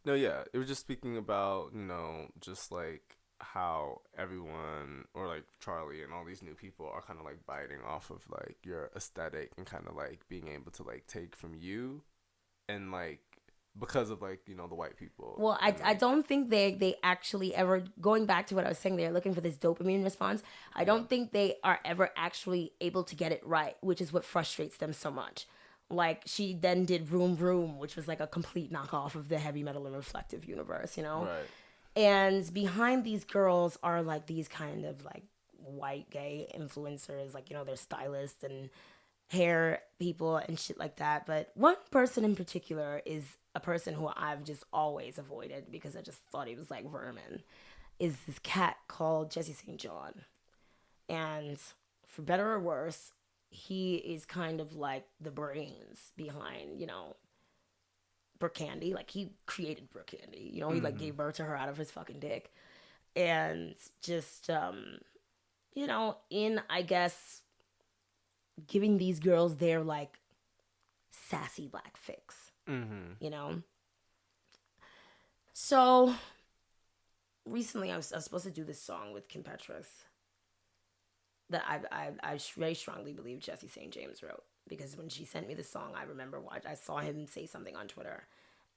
No, yeah. It was just speaking about, you know, just like how everyone or like Charlie and all these new people are kind of like biting off of like your aesthetic and kind of like being able to like take from you and like because of like the white people. Well, I don't think they actually ever, going back to what I was saying, they're looking for this dopamine response. I don't think they are ever actually able to get it right, which is what frustrates them so much. Like, she then did Vroom Vroom, which was like a complete knockoff of the Heavy Metal and Reflective universe, you know? Right. And behind these girls are like these kind of like white gay influencers, like, they're stylists and hair people and shit like that. But one person in particular is a person who I've just always avoided because I just thought he was like vermin. Is this cat called Jesse St. John. And for better or worse, he is kind of like the brains behind, Brooke Candy. Like, he created Brooke Candy. He like gave birth to her out of his fucking dick. And just in, I guess, giving these girls their like sassy black fix. So recently I was supposed to do this song with Kim Petras that I very strongly believe Jesse St. James wrote, because when she sent me the song, I remember I saw him say something on Twitter,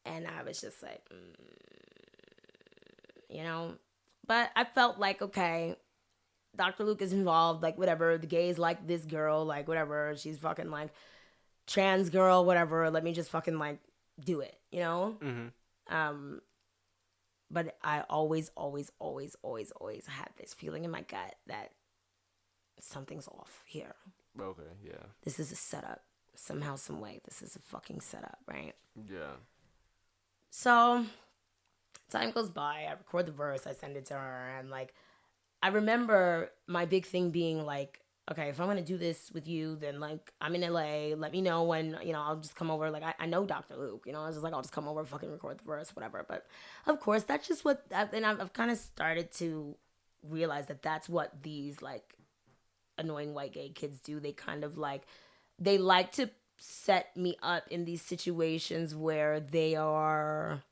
and I was just like, but I felt like, okay, Dr. Luke is involved, like, whatever, the gays like this girl, like, whatever, she's fucking like trans girl, whatever, let me just fucking like do it, but I always had this feeling in my gut that something's off here. Okay, yeah. This is a setup. Somehow, some way, this is a fucking setup, right? Yeah. So, time goes by, I record the verse, I send it to her, and like, I remember my big thing being like, okay, if I'm going to do this with you, then like, I'm in LA, let me know when, I'll just come over. Like, I know Dr. Luke, I was just like, I'll just come over, fucking record the verse, whatever. But of course, that's just what, and I've kind of started to realize that that's what these like annoying white gay kids do. They kind of like, they like to set me up in these situations where they are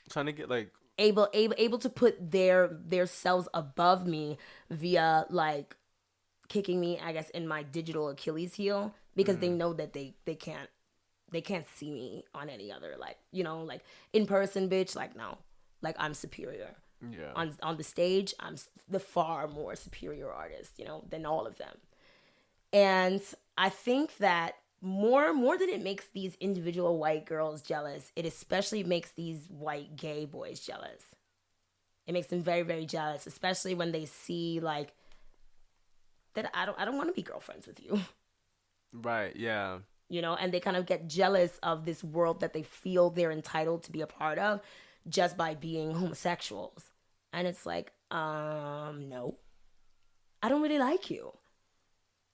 trying to get like able to put their selves above me via like kicking me, I guess, in my digital Achilles heel, because they know that they can't see me on any other, like, like in person, bitch, like, no, like, I'm superior. Yeah. On the stage, I'm the far more superior artist, than all of them. And I think that more than it makes these individual white girls jealous, it especially makes these white gay boys jealous. It makes them very, very jealous, especially when they see like that I don't want to be girlfriends with you. Right, yeah. And they kind of get jealous of this world that they feel they're entitled to be a part of just by being homosexuals. And it's like, no. I don't really like you.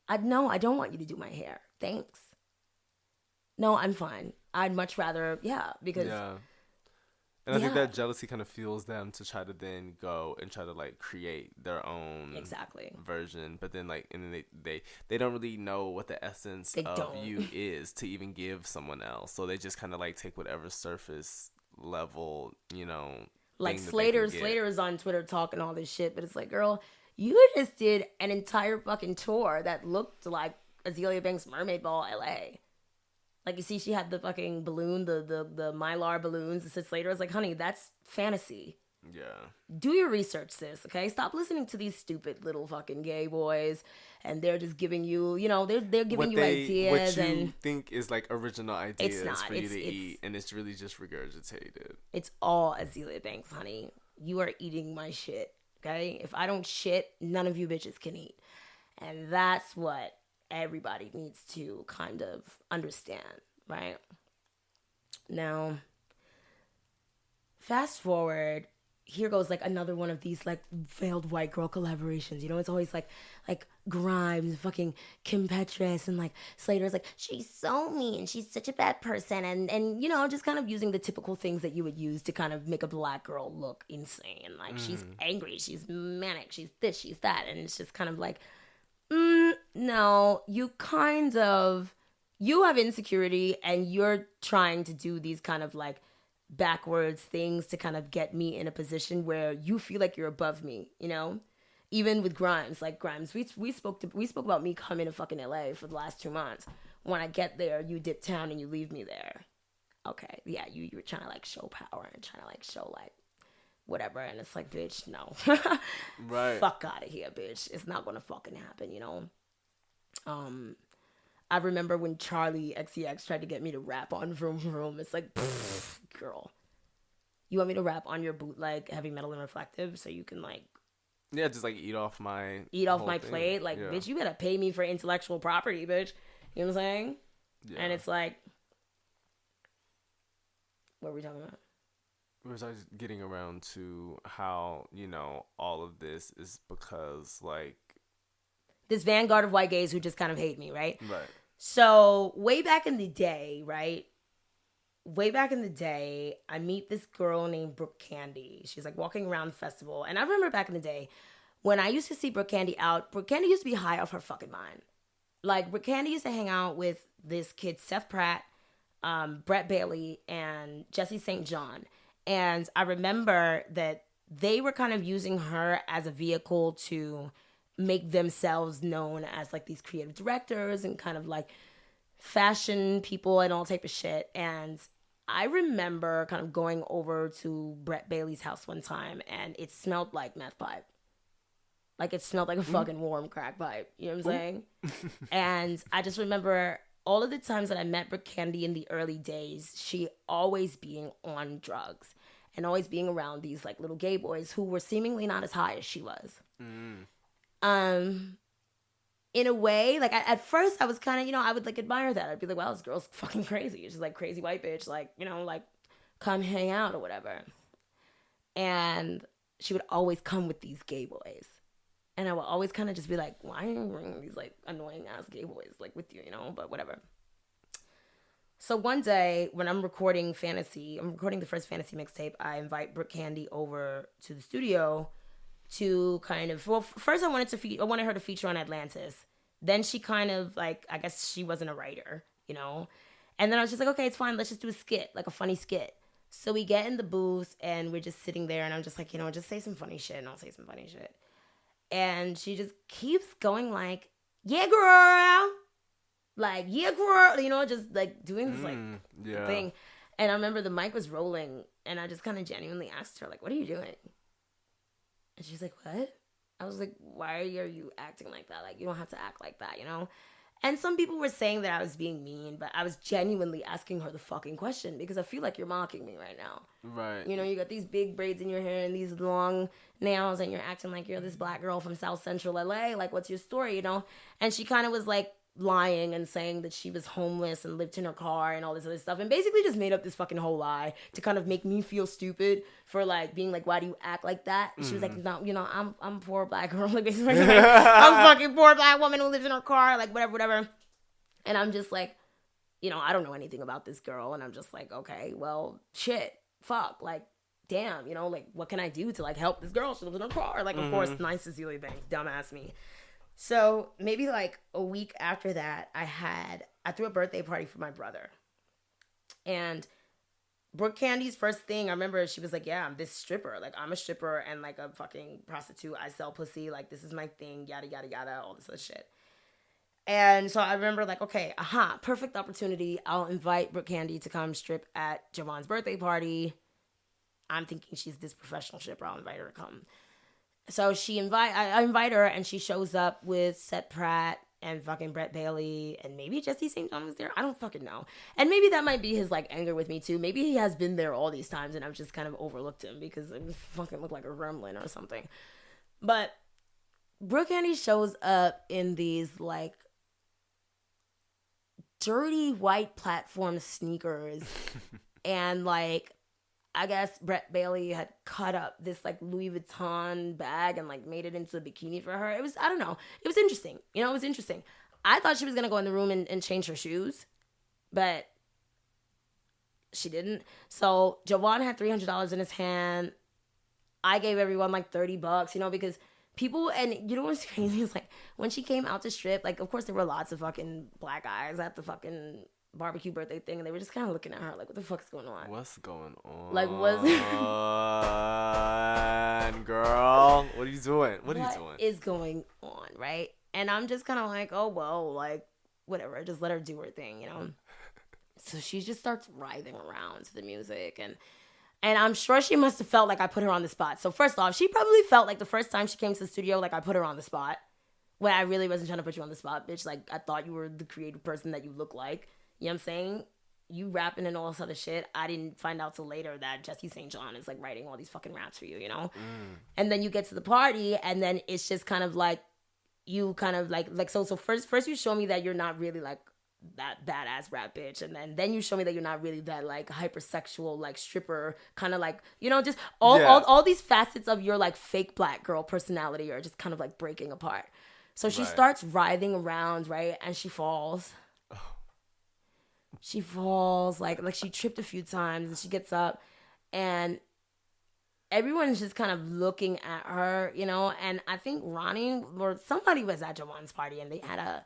I don't want you to do my hair. Thanks. No, I'm fine. I'd much rather, because... Yeah. And I think that jealousy kind of fuels them to try to then go and try to like create their own version. But then like, and then they don't really know what the essence of you is to even give someone else. So they just kind of like take whatever surface level, like Slater is on Twitter talking all this shit, but it's like, girl, you just did an entire fucking tour that looked like Azealia Banks' Mermaid Ball LA. Like, you see, she had the fucking balloon, the Mylar balloons. It said Slater. I was like, honey, that's fantasy. Yeah. Do your research, sis, okay? Stop listening to these stupid little fucking gay boys, and they're just giving you, they're giving you ideas. What you and think is like original ideas for you to eat, and it's really just regurgitated. It's all Azealia Banks, honey. You are eating my shit, okay? If I don't shit, none of you bitches can eat. And that's what everybody needs to kind of understand, right? Now, fast forward, here goes like another one of these like failed white girl collaborations. It's always like Grimes, fucking Kim Petras, and like Slater's like, she's so mean, she's such a bad person, and just kind of using the typical things that you would use to kind of make a black girl look insane. Like, she's angry, she's manic, she's this, she's that, and it's just kind of like, no, you have insecurity, and you're trying to do these kind of like backwards things to kind of get me in a position where you feel like you're above me, even with Grimes. Like, Grimes, we spoke about me coming to fucking LA for the last 2 months. When I get there, you dip town and you leave me there. okay, yeah, you were trying to like show power and trying to like show like whatever, and it's like, bitch, no. Right. Fuck out of here, bitch. It's not gonna fucking happen, you know. I remember when Charlie XCX tried to get me to rap on Vroom Vroom. It's like, girl, you want me to rap on your bootleg Heavy Metal and Reflective so you can like Yeah, just like eat off my my thing. plate? Like, Yeah. bitch, you better pay me for intellectual property, bitch. You know what I'm saying? Yeah. And it's like, what were we talking about? We're just getting around to how, you know, all of this is because, like... This vanguard of white gays who just kind of hate me, right? Right. So, way back in the day, right? Way back in the day, I meet this girl named Brooke Candy. She's like walking around the festival. And I remember back in the day, when I used to see Brooke Candy out, Brooke Candy used to be high off her fucking mind. Like, Brooke Candy used to hang out with this kid, Seth Pratt, Brett Bailey, and Jesse St. John. And I remember that they were kind of using her as a vehicle to make themselves known as like these creative directors and kind of like fashion people and all type of shit. And I remember kind of going over to Brett Bailey's house one time and it smelled like meth pipe. Like it smelled like a fucking warm crack pipe. You know what I'm saying? And I just remember all of the times that I met Brooke Candy in the early days, she always being on drugs and always being around these like little gay boys who were seemingly not as high as she was. In a way, like at first I was kind of, you know, I would like admire that. I'd be like, wow, this girl's fucking crazy. She's like crazy white bitch, like, you know, like come hang out or whatever. And she would always come with these gay boys. And I would always kind of just be like, why are you bringing these like annoying ass gay boys like with you, you know, but whatever. So one day when I'm recording the first Fantasy mixtape, I invite Brooke Candy over to the studio to kind of, well, first I wanted her to feature on Atlantis. Then she kind of like, I guess she wasn't a writer, you know? And then I was just like, okay, it's fine. Let's just do a skit, like a funny skit. So we get in the booth and we're just sitting there and I'm just like, you know, just say some funny shit and I'll say some funny shit. And she just keeps going like, yeah, girl. Like, yeah, girl. You know, just like doing this like thing. And I remember the mic was rolling and I just kind of genuinely asked her, like, what are you doing? And she's like, what? I was like, why are you acting like that? Like, you don't have to act like that, you know? And some people were saying that I was being mean, but I was genuinely asking her the fucking question because I feel like you're mocking me right now. Right. You know, you got these big braids in your hair and these long nails and you're acting like you're this black girl from South Central LA. Like, what's your story, you know? And she kind of was like lying and saying that she was homeless and lived in her car and all this other stuff and basically just made up this fucking whole lie to kind of make me feel stupid for like being like, why do you act like that? And she was like, no, you know, I'm a poor black girl. Like, basically, like, I'm a fucking poor black woman who lives in her car, like whatever. And I'm just like, you know, I don't know anything about this girl. And I'm just like, okay, well, shit, fuck, like, damn, you know, like, what can I do to like help this girl? She lives in her car. Like, of course, nice Azealia Banks, dumbass me. So maybe like a week after that, I threw a birthday party for my brother. And Brooke Candy's first thing, I remember she was like, yeah, I'm this stripper. Like, I'm a stripper and like a fucking prostitute. I sell pussy. Like, this is my thing, yada, yada, yada, all this other shit. And so I remember like, okay, perfect opportunity. I'll invite Brooke Candy to come strip at Javon's birthday party. I'm thinking she's this professional stripper. I'll invite her to come. So I invite her and she shows up with Seth Pratt and fucking Brett Bailey and maybe Jesse St. John was there. I don't fucking know. And maybe that might be his like anger with me too. Maybe he has been there all these times and I've just kind of overlooked him because it fucking looked like a gremlin or something. But Brooke Candy shows up in these like dirty white platform sneakers and like I guess Brett Bailey had cut up this like Louis Vuitton bag and like made it into a bikini for her. It was, I don't know. It was interesting. You know, it was interesting. I thought she was going to go in the room and change her shoes, but she didn't. So Javon had $300 in his hand. I gave everyone like $30, you know, because people, and you know what's crazy is like when she came out to strip, like of course there were lots of fucking black guys at the fucking barbecue birthday thing and they were just kind of looking at her like, what the fuck's going on? What's going on? Like, what's girl? What are you doing? What is going on, right? And I'm just kind of like, oh well, like whatever, just let her do her thing, you know. So she just starts writhing around to the music, and I'm sure she must have felt like I put her on the spot. So first off, she probably felt like the first time she came to the studio, like I put her on the spot. When I really wasn't trying to put you on the spot, bitch. Like, I thought you were the creative person that you look like. You know what I'm saying? You rapping and all this other shit. I didn't find out till later that Jesse St. John is, like, writing all these fucking raps for you, you know? And then you get to the party, and then it's just kind of like, you kind of, like so first you show me that you're not really, like, that badass rap bitch, and then you show me that you're not really that, like, hypersexual, like, stripper kind of, like, you know, just all these facets of your, like, fake black girl personality are just kind of, like, breaking apart. So she starts writhing around, right? And she falls. She falls, like she tripped a few times, and she gets up, and everyone's just kind of looking at her, you know? And I think Ronnie or somebody was at Jawan's party, and they had a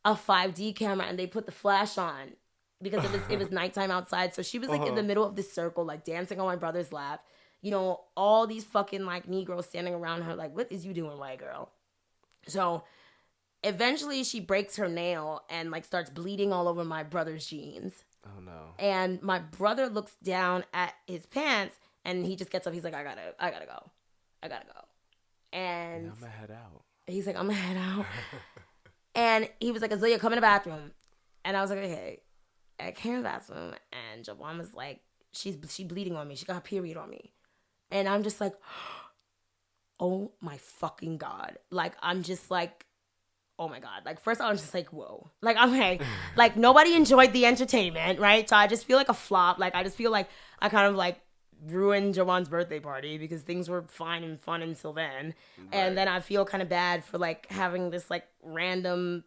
5D camera, and they put the flash on because it was nighttime outside. So she was, like, in the middle of this circle, like, dancing on my brother's lap. You know, all these fucking, like, Negroes standing around her, like, what is you doing, white girl? So eventually she breaks her nail and, like, starts bleeding all over my brother's jeans. Oh no. And my brother looks down at his pants, and he just gets up. He's like, I gotta go. And I'm gonna head out. He's like, I'm gonna head out. And he was like, Azealia, come in the bathroom. And I was like, okay. I came in the bathroom, and Jawan was like, she bleeding on me. She got a period on me. And I'm just like, oh my fucking God. Like, I'm just like, oh my God. Like, first I was just like, whoa. Like, okay. Like, nobody enjoyed the entertainment, right? So I just feel like a flop. Like, I just feel like I kind of, like, ruined Jawan's birthday party because things were fine and fun until then. Right. And then I feel kind of bad for, like, having this, like, random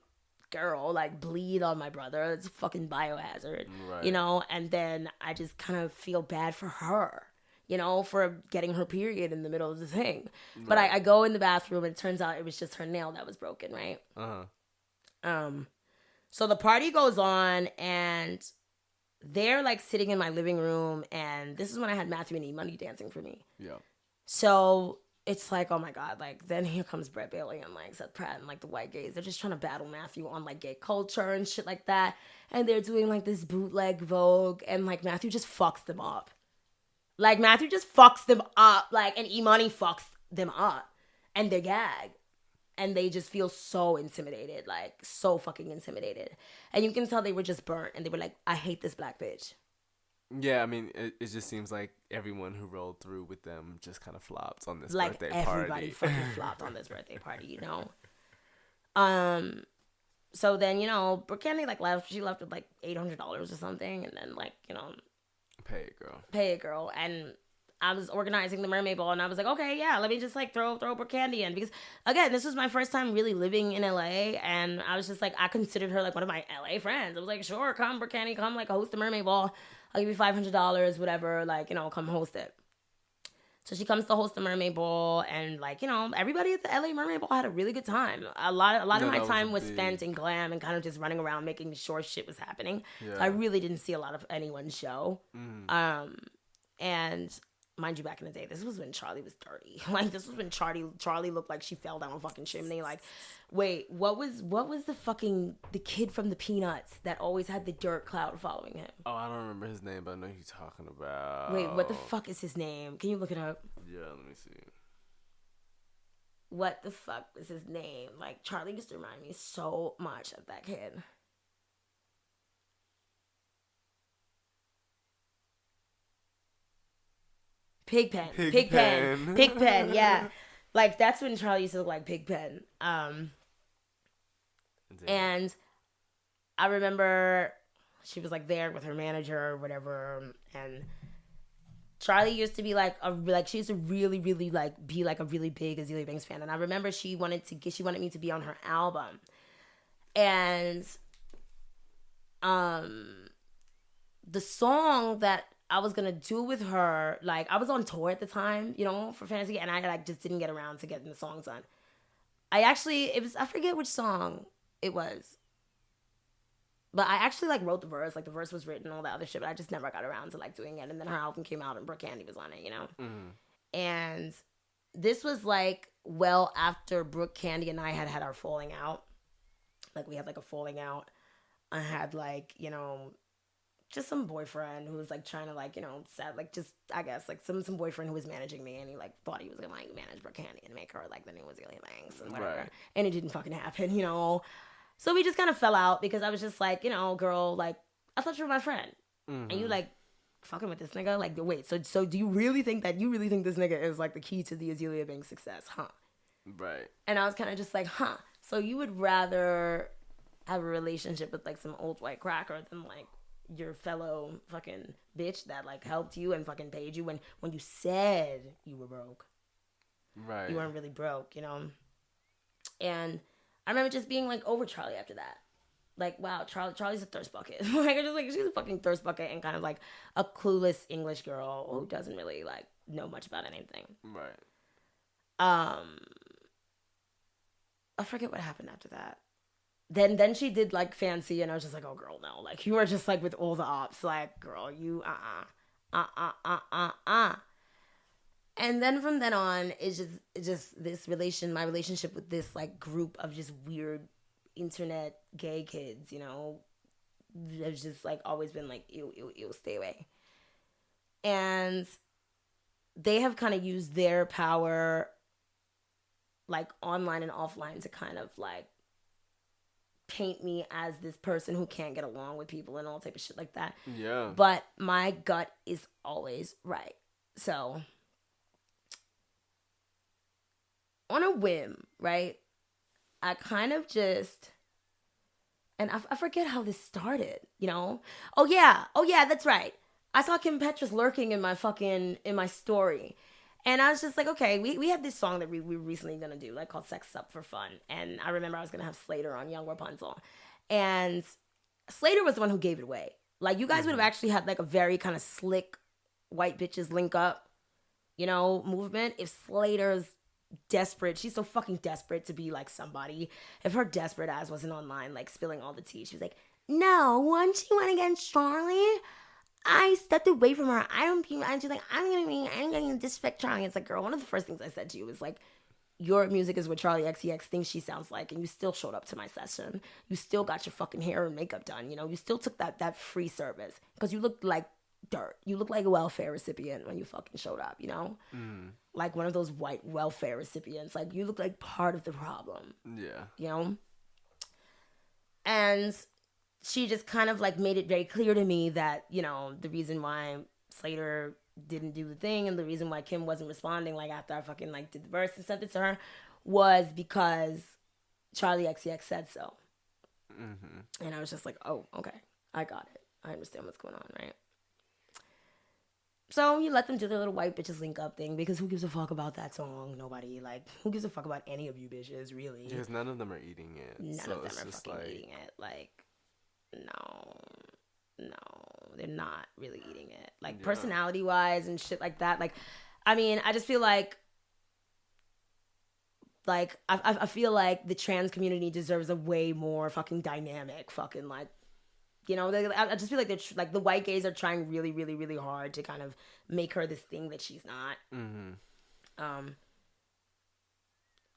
girl, like, bleed on my brother. It's a fucking biohazard, right. You know? And then I just kind of feel bad for her, you know, for getting her period in the middle of the thing. Right. But I go in the bathroom, and it turns out it was just her nail that was broken, right? So the party goes on, and they're, like, sitting in my living room, and this is when I had Matthew and E-Money dancing for me. Yeah. So it's like, oh my God, like, then here comes Brett Bailey and, like, Seth Pratt and, like, the white gays. They're just trying to battle Matthew on, like, gay culture and shit like that. And they're doing, like, this bootleg Vogue, and, like, Matthew just fucks them up. Like, Matthew just fucks them up, like, and E-Money fucks them up. And they gag. And they just feel so intimidated, like, so fucking intimidated. And you can tell they were just burnt, and they were like, I hate this black bitch. Yeah, I mean, it just seems like everyone who rolled through with them just kind of flopped on this birthday party. Like, everybody fucking flopped on this birthday party, you know? So then, you know, Brooke Candy, like, left. She left with, like, $800 or something, and then, like, you know, Pay it, girl. And I was organizing the mermaid ball, and I was like, okay, yeah, let me just, like, throw Brooke Candy in. Because, again, this was my first time really living in LA, and I was just like, I considered her, like, one of my LA friends. I was like, sure, come, Brooke Candy, come, like, host the mermaid ball. I'll give you $500, whatever, like, you know, come host it. So she comes to host the mermaid ball, and, like, you know, everybody at the LA mermaid ball had a really good time. A lot of my time was spent in glam and kind of just running around making sure shit was happening. Yeah. So I really didn't see a lot of anyone's show. And mind you, back in the day, this was when Charlie was dirty. Like, this was when Charlie looked like she fell down a fucking chimney. Like, wait, what was the kid from the Peanuts that always had the dirt cloud following him? Oh, I don't remember his name, but I know who you're talking about. Wait, what the fuck is his name? Can you look it up? Yeah, let me see. What the fuck is his name? Like, Charlie used to remind me so much of that kid. Pigpen, yeah. Like, that's when Charlie used to look like Pigpen. And I remember she was, like, there with her manager or whatever, and Charlie used to be, like, she used to really, really, like, be, like, a really big Azealia Banks fan. And I remember she wanted me to be on her album. And the song that I was gonna do with her, like, I was on tour at the time, you know, for Fantasy, and I, like, just didn't get around to getting the songs on. I forget which song it was, but I actually, like, wrote the verse, like, the verse was written, all that other shit, but I just never got around to, like, doing it. And then her album came out, and Brooke Candy was on it, you know. And this was, like, well after Brooke Candy and I had our falling out. Like, we had, like, a falling out. I had, like, you know, just some boyfriend who was like trying to like, sad, like just I guess like some boyfriend who was managing me, and he like thought he was gonna like manage Brooke Candy and make her like the new Azealia Banks and whatever. Right. And it didn't fucking happen, So we just kind of fell out because I was just like, girl, like I thought you were my friend. And you like fucking with this nigga? Like, wait, so do you really think this nigga is like the key to the Azealia Banks success, huh? Right. And I was kind of just like, huh. So you would rather have a relationship with like some old white cracker than like your fellow fucking bitch that like helped you and fucking paid you when you said you were broke. Right. You weren't really broke, And I remember just being like over Charlie after that. Like, wow, Charlie's a thirst bucket. Like, I just like, she's a fucking thirst bucket and kind of like a clueless English girl who doesn't really like know much about anything. Right. I forget what happened after that. Then she did like Fancy, and I was just like, oh girl, no. Like, you were just like with all the ops, like, girl, you And then from then on, it's just this my relationship with this like group of just weird internet gay kids, There's just like always been like, ew, stay away. And they have kind of used their power like online and offline to kind of like paint me as this person who can't get along with people and all type of shit like that. Yeah. But my gut is always right. So on a whim, right? I kind of just, and I forget how this started, Oh yeah, that's right. I saw Kim Petras lurking in my story. And I was just like, okay, we had this song that we were recently going to do, like called Sex Up for Fun. And I remember I was going to have Slater on Young Rapunzel. And Slater was the one who gave it away. Like, you guys would have actually had like a very kind of slick white bitches link up, movement. If Slater's desperate, she's so fucking desperate to be like somebody. If her desperate ass wasn't online, like spilling all the tea, she was like, no, once she went against Charlie, I stepped away from her. And she's like, I'm gonna disrespect Charlie. It's like, girl, one of the first things I said to you was like, your music is what Charlie XCX thinks she sounds like, and you still showed up to my session. You still got your fucking hair and makeup done. You still took that free service because you looked like dirt. You looked like a welfare recipient when you fucking showed up. Like one of those white welfare recipients. Like, you look like part of the problem. Yeah. And she just kind of like made it very clear to me that, the reason why Slater didn't do the thing and the reason why Kim wasn't responding like after I fucking like did the verse and sent it to her was because Charlie XCX said so. And I was just like, oh, okay, I got it. I understand what's going on, right? So you let them do their little white bitches link up thing because who gives a fuck about that song? Nobody. Like, who gives a fuck about any of you bitches, really? Because none of them are eating it. None of them are fucking eating it. Like, no, they're not really eating it. Like, personality-wise and shit like that. Like, I mean, I just feel like I feel like the trans community deserves a way more fucking dynamic fucking like, I just feel like they're like the white gays are trying really, really, really hard to kind of make her this thing that she's not.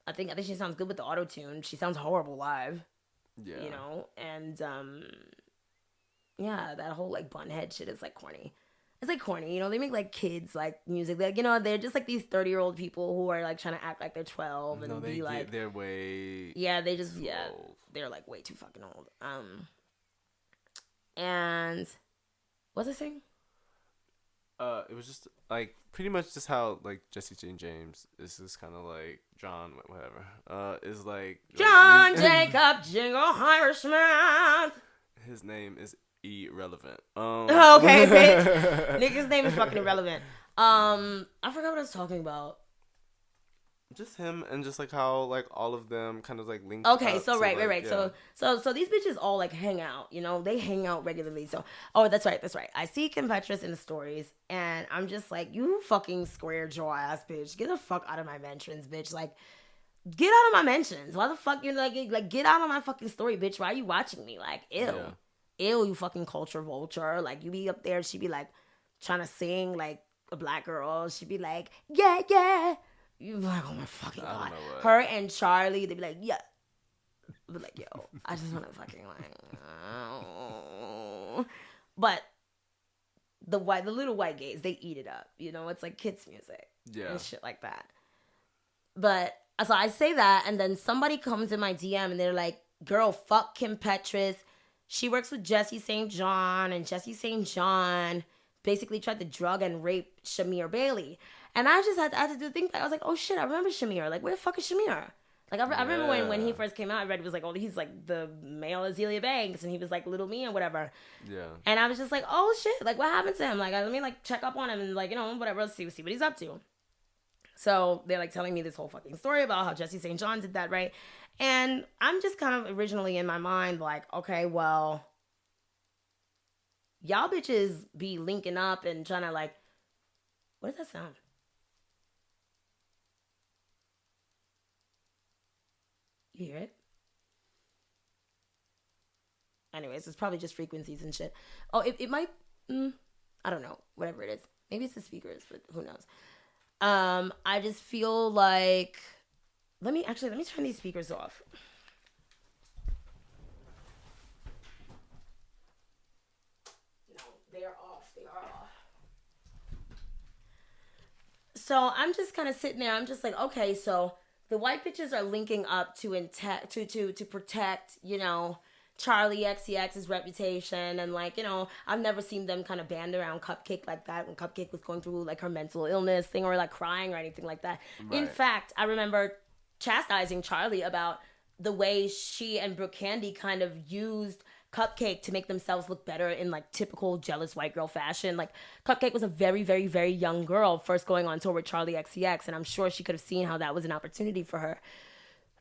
I think she sounds good with the auto-tune. She sounds horrible live. Yeah. And yeah, that whole like bunhead shit is like corny. It's like corny, they make like kids like music. Like, they're just like these 30-year-old people who are like trying to act like they're 12 and be like, they're way. Yeah, they just they're like way too fucking old. And what's I saying? It was just like pretty much just how like Jesse J. James is just kind of like John, whatever. Is like John Jacob Jingle Irishman. His name is irrelevant. Okay, bitch. Nigga's name is fucking irrelevant. I forgot what I was talking about. Just him and just like how like all of them kind of like linked. Okay, up so to, right. Yeah. So these bitches all like hang out, they hang out regularly. So that's right. I see Kim Petras in the stories, and I'm just like, you fucking square jaw ass bitch, get the fuck out of my mentions, bitch. Like, get out of my mentions. Why the fuck you like get out of my fucking story, bitch? Why are you watching me? Like, ew, you fucking culture vulture. Like, you be up there, she be like trying to sing like a black girl. She be like, yeah. You be like, oh my fucking god. Her and Charlie, they be like, yeah. But like, yo, I just want to fucking like, oh. But the little white gays, they eat it up. You know, it's like kids music Yeah. and shit like that. But so I say that, and then somebody comes in my DM and they're like, "Girl, fuck Kim Petras. She works with Jesse St. John, and Jesse St. John basically tried to drug and rape Shamir Bailey." And I just had to do the thing. I was like, "Oh shit, I remember Shamir. Like, where the fuck is Shamir?" Like, I remember when he first came out, I read it was like, oh, he's like the male Azealia Banks, and he was like little me and whatever. Yeah. And I was just like, oh shit, like what happened to him? Like, let me like check up on him and like, you know, whatever, let's see what he's up to. So they're like telling me this whole fucking story about how Jesse St. John did that, right? And I'm just kind of originally in my mind like, okay, well, y'all bitches be linking up and trying to like, what does that sound? You hear it? Anyways, it's probably just frequencies and shit. Oh, it might, I don't know, whatever it is. Maybe it's the speakers, but who knows? I just feel like, let me turn these speakers off. No, they are off. So I'm just kind of sitting there. I'm just like, okay, so the white bitches are linking up to protect, you know, Charlie XCX's reputation, and like, you know, I've never seen them kind of band around Cupcake like that when Cupcake was going through like her mental illness thing or like crying or anything like that. Right. In fact, I remember chastising Charlie about the way she and Brooke Candy kind of used Cupcake to make themselves look better in like typical jealous white girl fashion. Like Cupcake was a very, very, very young girl first going on tour with Charlie XCX, and I'm sure she could have seen how that was an opportunity for her.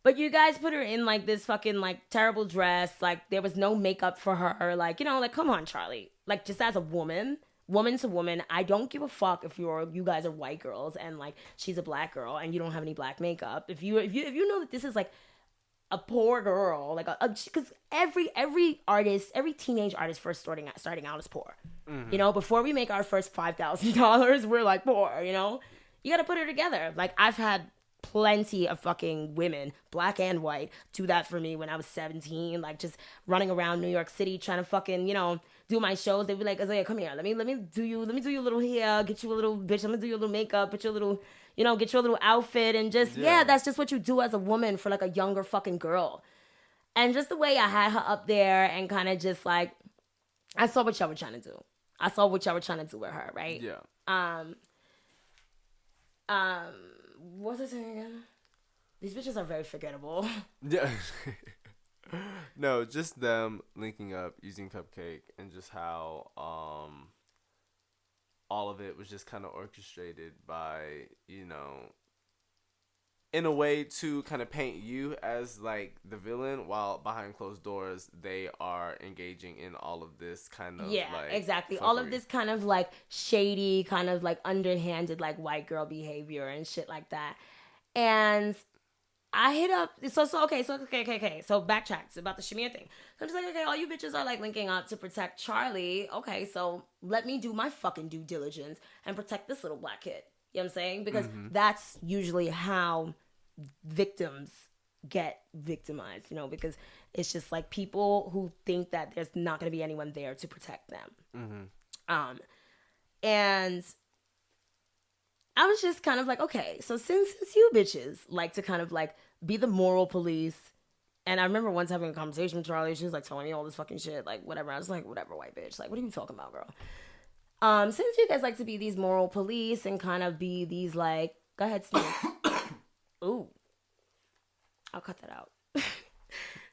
But you guys put her in like this fucking like terrible dress. Like there was no makeup for her. Like, you know, like come on, Charlie. Like just as a woman to woman, I don't give a fuck if you guys are white girls and like she's a black girl and you don't have any black makeup. If you know that this is like a poor girl, like because every artist, every teenage artist first starting out is poor. Mm-hmm. You know, before we make our first $5,000, we're like poor. You know, you got to put her together. Like I've had plenty of fucking women, black and white, do that for me when I was 17, like just running around New York City trying to fucking, you know, do my shows. They'd be like, Azealia, come here, let me do your little hair, get you a little bitch, I'm gonna do your little makeup, put your little, you know, get your little outfit, and just yeah, that's just what you do as a woman for like a younger fucking girl. And just the way I had her up there and kind of just like, I saw what y'all were trying to do. I saw what y'all were trying to do with her, right? Yeah. What's I saying again? These bitches are very forgettable. Yeah. No, just them linking up using Cupcake, and just how all of it was just kind of orchestrated by, you know, in a way to kind of paint you as like the villain, while behind closed doors they are engaging in all of this kind of like exactly fuckery. All of this kind of like shady, kind of like underhanded like white girl behavior and shit like that. And I hit up so backtrack. It's about the Shamir thing. So I'm just like, okay, all you bitches are like linking up to protect Charlie. Okay, so let me do my fucking due diligence and protect this little black kid. You know what I'm saying? Because that's usually how victims get victimized, you know, because it's just like people who think that there's not going to be anyone there to protect them. And I was just kind of like, okay, so since you bitches like to kind of like be the moral police, and I remember once having a conversation with Charlie, she was like telling me all this fucking shit, like whatever. I was like, whatever, white bitch. Like, what are you talking about, girl? Since you guys like to be these moral police and kind of be these like, go ahead, sneeze. Ooh, I'll cut that out.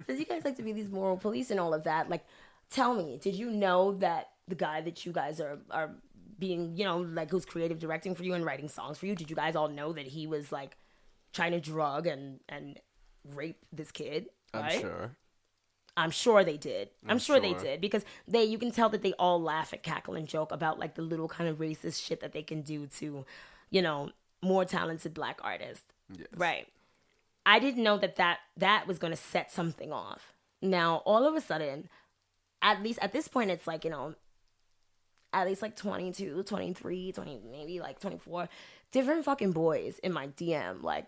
Since you guys like to be these moral police and all of that, like, tell me, did you know that the guy that you guys are being, you know, like who's creative directing for you and writing songs for you, did you guys all know that he was like trying to drug and rape this kid? Right? I'm sure they did. I'm sure they did, because you can tell that they all laugh and cackle and joke about like the little kind of racist shit that they can do to, you know, more talented black artists. Yes. Right. I didn't know that was going to set something off. Now, all of a sudden, at least at this point, it's like, you know, at least like 22, 23, 20, maybe like 24, different fucking boys in my DM, like,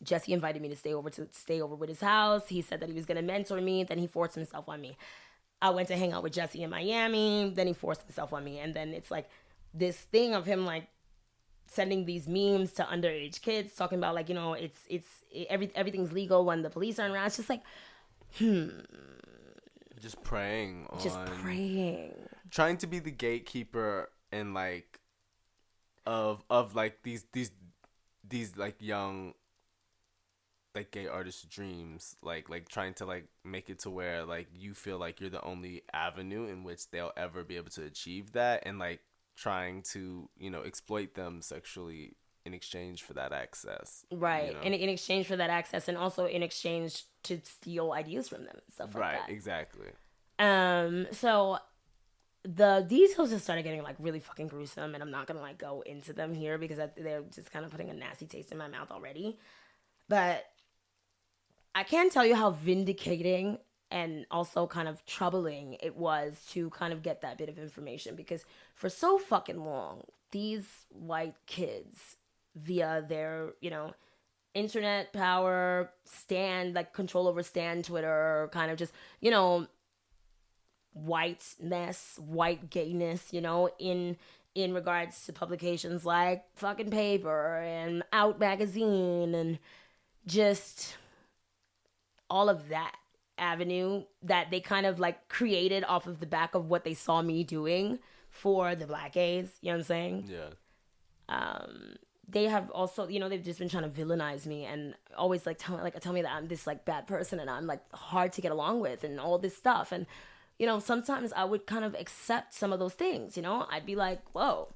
Jesse invited me to stay over with his house. He said that he was going to mentor me. Then he forced himself on me. I went to hang out with Jesse in Miami. Then he forced himself on me. And then it's like this thing of him like sending these memes to underage kids talking about like, everything's legal when the police aren't around. It's just like, Just preying on. just praying. Trying to be the gatekeeper and like of like these like young like gay artists' dreams, like trying to like make it to where like you feel like you're the only avenue in which they'll ever be able to achieve that, and like trying to exploit them sexually in exchange for that access, Right. In exchange for that access, and also in exchange to steal ideas from them and stuff like that. Right, exactly. So the details just started getting like really fucking gruesome, and I'm not gonna like go into them here because they're just kind of putting a nasty taste in my mouth already. But I can tell you how vindicating and also kind of troubling it was to kind of get that bit of information, because for so fucking long, these white kids, via their, internet power, like control over Twitter, kind of just, whiteness, white gayness, in regards to publications like fucking Paper and Out Magazine and just all of that avenue that they kind of like created off of the back of what they saw me doing for the black gays. You know what I'm saying? Yeah. They have also, they've just been trying to villainize me and always tell me that I'm this like bad person and I'm like hard to get along with and all this stuff. And, sometimes I would kind of accept some of those things, I'd be like, whoa,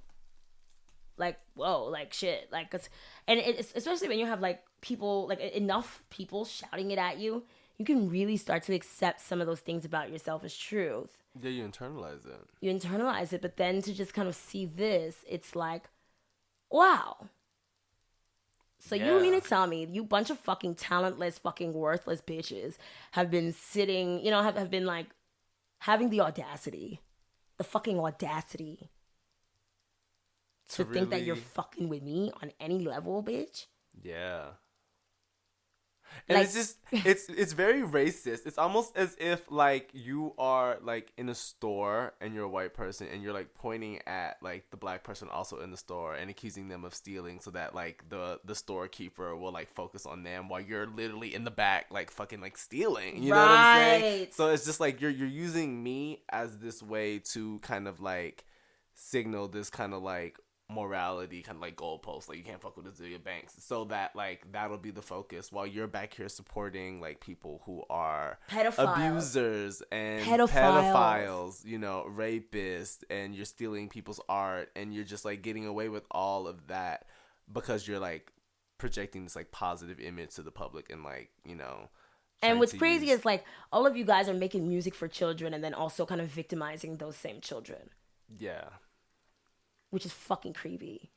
like shit. And it's especially when you have like people, like enough people shouting it at you, you can really start to accept some of those things about yourself as truth. Yeah, you internalize it. You internalize it, but then to just kind of see this, it's like, wow. So you mean to tell me you bunch of fucking talentless, fucking worthless bitches have been sitting, have been like having the audacity, the fucking audacity to think that you're fucking with me on any level, bitch? Yeah. And it's just it's very racist. It's almost as if like you are like in a store and you're a white person and you're like pointing at like the black person also in the store and accusing them of stealing, so that like the storekeeper will like focus on them while you're literally in the back like fucking like stealing. You know what I'm saying? So it's just like you're using me as this way to kind of like signal this kind of like morality, kind of like goalposts, like you can't fuck with Azealia Banks, so that like that'll be the focus while you're back here supporting like people who are abusers and pedophiles, rapists, and you're stealing people's art, and you're just like getting away with all of that because you're like projecting this like positive image to the public and like and what's crazy is like all of you guys are making music for children and then also kind of victimizing those same children. Yeah. Which is fucking creepy.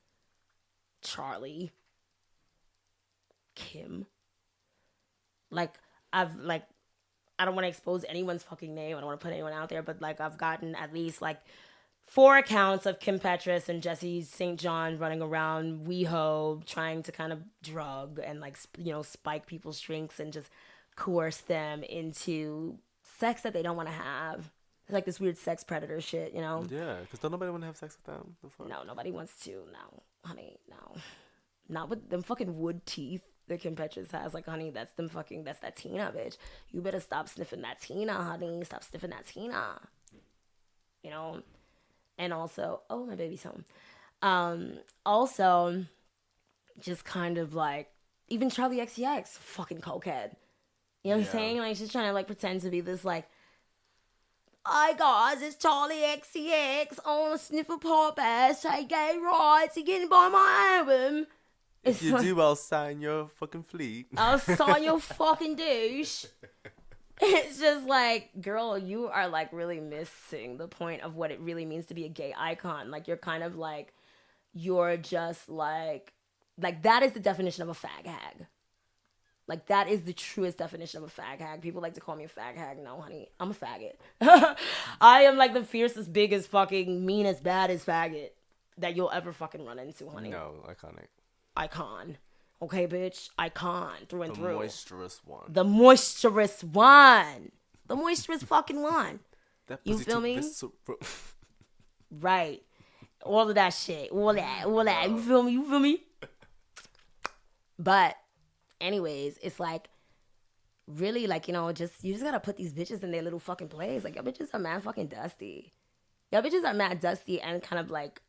Charlie. Kim. I don't want to expose anyone's fucking name. I don't want to put anyone out there, but like I've gotten at least like 4 accounts of Kim Petras and Jesse St. John running around WeHo trying to kind of drug and like, spike people's drinks and just coerce them into sex that they don't want to have. It's like this weird sex predator shit, Yeah, because don't nobody want to have sex with them. No, nobody wants to. No, honey, no. Not with them fucking wood teeth that Kim Petras has. Like, honey, that's that Tina, bitch. You better stop sniffing that Tina, honey. Stop sniffing that Tina. And also, oh, my baby's home. Also, just kind of like, even Charlie XCX, fucking cokehead. You know what I'm saying? Like, she's trying to like pretend to be this like, hi guys, it's Charlie XCX on a sniffer pop ass, take gay rights, you getting buy my album. If you do, I'll sign your fucking fleet. I'll sign your fucking douche. It's just like, girl, you are like really missing the point of what it really means to be a gay icon. Like you're kind of like, you're just like that is the definition of a fag hag. Like, that is the truest definition of a fag hag. People like to call me a fag hag. No, honey, I'm a faggot. I am, like, the fiercest, biggest, fucking, meanest, baddest faggot that you'll ever fucking run into, honey. No, iconic. Icon. Okay, bitch? Icon, through and through. The moisturous one. The moisturous one. The moisturous fucking one. That You pussy feel too me? visceral. Right. All of that shit. All that. You feel me? You feel me? But anyways, it's like really like, just you just gotta put these bitches in their little fucking place. Like, your bitches are mad fucking dusty. Your bitches are mad dusty and kind of like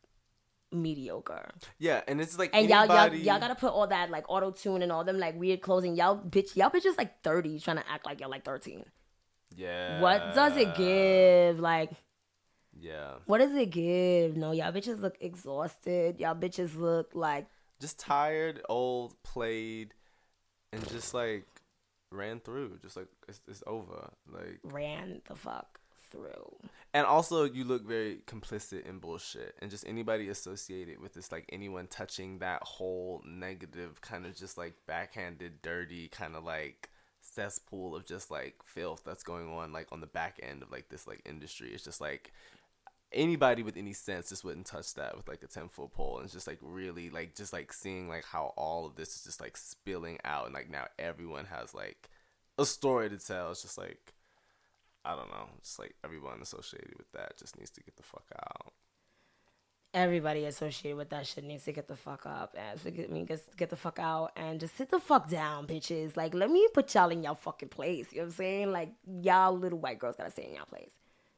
mediocre. Yeah, and it's like And anybody. y'all gotta put all that like auto tune and all them like weird clothes. And y'all bitches like 30 trying to act like y'all like 13. Yeah. What does it give? Like, Yeah. what does it give? No, y'all bitches look exhausted. Y'all bitches look like Just tired, old, played, and just like ran through. Just like it's over. Like ran the fuck through. And also, you look very complicit in bullshit. And just anybody associated with this, like anyone touching that whole negative kind of just like backhanded, dirty kind of like cesspool of just like filth that's going on like on the back end of like this like industry. It's just like anybody with any sense just wouldn't touch that with like a 10-foot pole. And it's just like really like just like seeing like how all of this is just like spilling out. And like now everyone has like a story to tell. It's just like, I don't know. Just like everyone associated with that just needs to get the fuck out. Everybody associated with that shit needs to get the fuck up and get the fuck out and just sit the fuck down, bitches. Like, let me put y'all in y'all fucking place. You know what I'm saying? Like, y'all little white girls gotta stay in y'all place.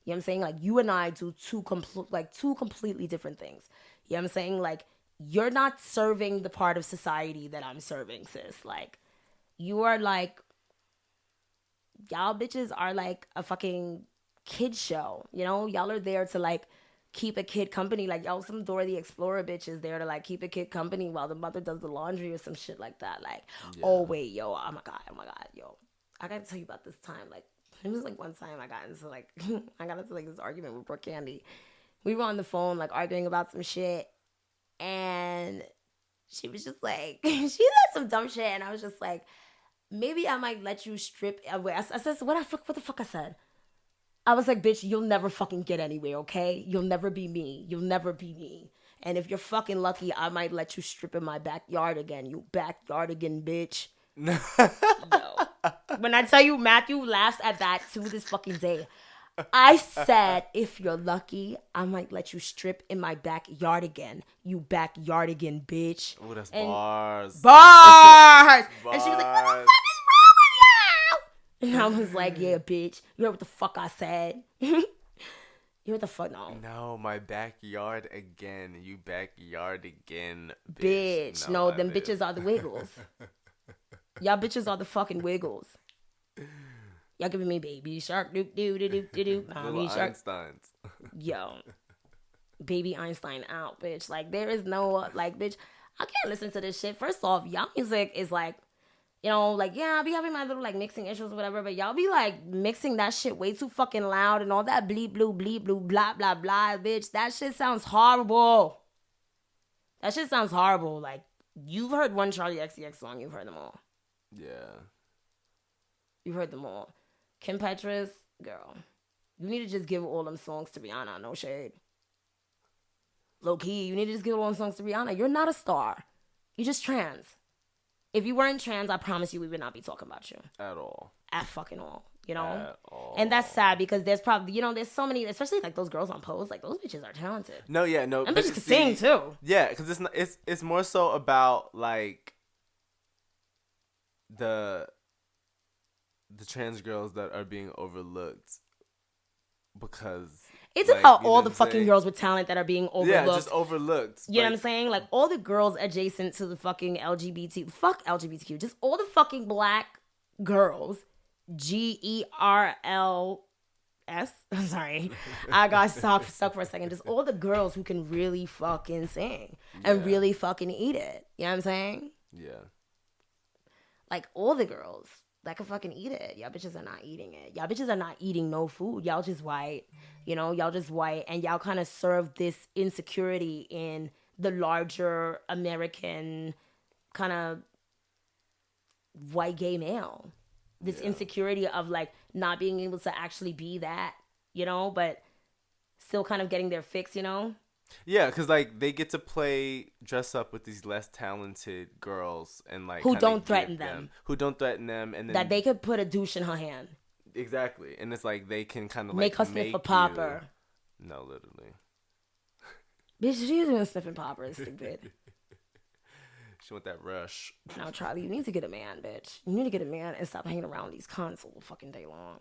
You know what I'm saying? Like, you and I do two completely different things. You know what I'm saying? Like, you're not serving the part of society that I'm serving, sis. Like, you are like, y'all bitches are like a fucking kid show. You know, y'all are there to like keep a kid company. Like, y'all some Dora the Explorer bitches there to like keep a kid company while the mother does the laundry or some shit like that. Like, yeah. Oh wait, yo, oh my god, yo, I gotta tell you about this time. Like, it was like one time I got into like this argument with Brooke Candy. We were on the phone like arguing about some shit, and she was just like, she said some dumb shit, and I was just like, maybe I might let you strip away. I said, what the fuck I said? I was like, bitch, you'll never fucking get anywhere, okay? You'll never be me. You'll never be me. And if you're fucking lucky, I might let you strip in my backyard again. You backyard again, bitch. Yo. When I tell you, Matthew laughs at that to this fucking day. I said, if you're lucky, I might let you strip in my backyard again. You backyard again, bitch. Oh, that's bars. Bars! And she was like, what the fuck is wrong with you? And I was like, yeah, bitch. You heard what the fuck I said? You heard what the fuck? No, my backyard again. You backyard again, bitch. No, them bitches are the Wiggles. Y'all bitches are the fucking Wiggles. Y'all giving me baby shark doop doop doop doop doop. Little shark. Einsteins. Yo, baby Einstein out, bitch. Like, there is no like, bitch. I can't listen to this shit. First off, y'all music is like, you know, like, yeah, I'll be having my little like mixing issues or whatever, but y'all be like mixing that shit way too fucking loud and all that bleep blue blah blah blah, bitch. That shit sounds horrible. That shit sounds horrible. Like, you've heard one Charlie XCX song, you've heard them all. Yeah. You've heard them all. Kim Petras, girl, you need to just give all them songs to Rihanna. No shade. Low key, you need to just give all them songs to Rihanna. You're not a star. You're just trans. If you weren't trans, I promise you we would not be talking about you. At all. At fucking all. You know? At all. And that's sad because there's probably, you know, there's so many, especially like those girls on Pose, like those bitches are talented. No, yeah, no. And bitches can sing too. Yeah, because it's more so about like the trans girls that are being overlooked because it's like, about all the fucking girls with talent that are being overlooked. Yeah, just overlooked. You know what I'm saying? Like, all the girls adjacent to the fucking fuck LGBTQ, just all the fucking black girls, GERLS. I'm sorry, I got stuck for a second. Just all the girls who can really fucking sing and really fucking eat it. You know what I'm saying? Yeah. Like, all the girls that can fucking eat it. Y'all bitches are not eating it. Y'all bitches are not eating no food. Y'all just white. You know, y'all just white. And y'all kind of serve this insecurity in the larger American kind of white gay male. This insecurity of like not being able to actually be that, you know, but still kind of getting their fix, you know? Yeah, because like they get to dress up with these less talented girls and like who don't threaten them, and then that they could put a douche in her hand. Exactly. And it's like they can kind of Make like her sniff a make popper. you. No, literally. Bitch, she's doing sniffing poppers, stupid. She want that rush. Now, Charlie, you need to get a man, bitch. You need to get a man and stop hanging around these cunts all fucking day long.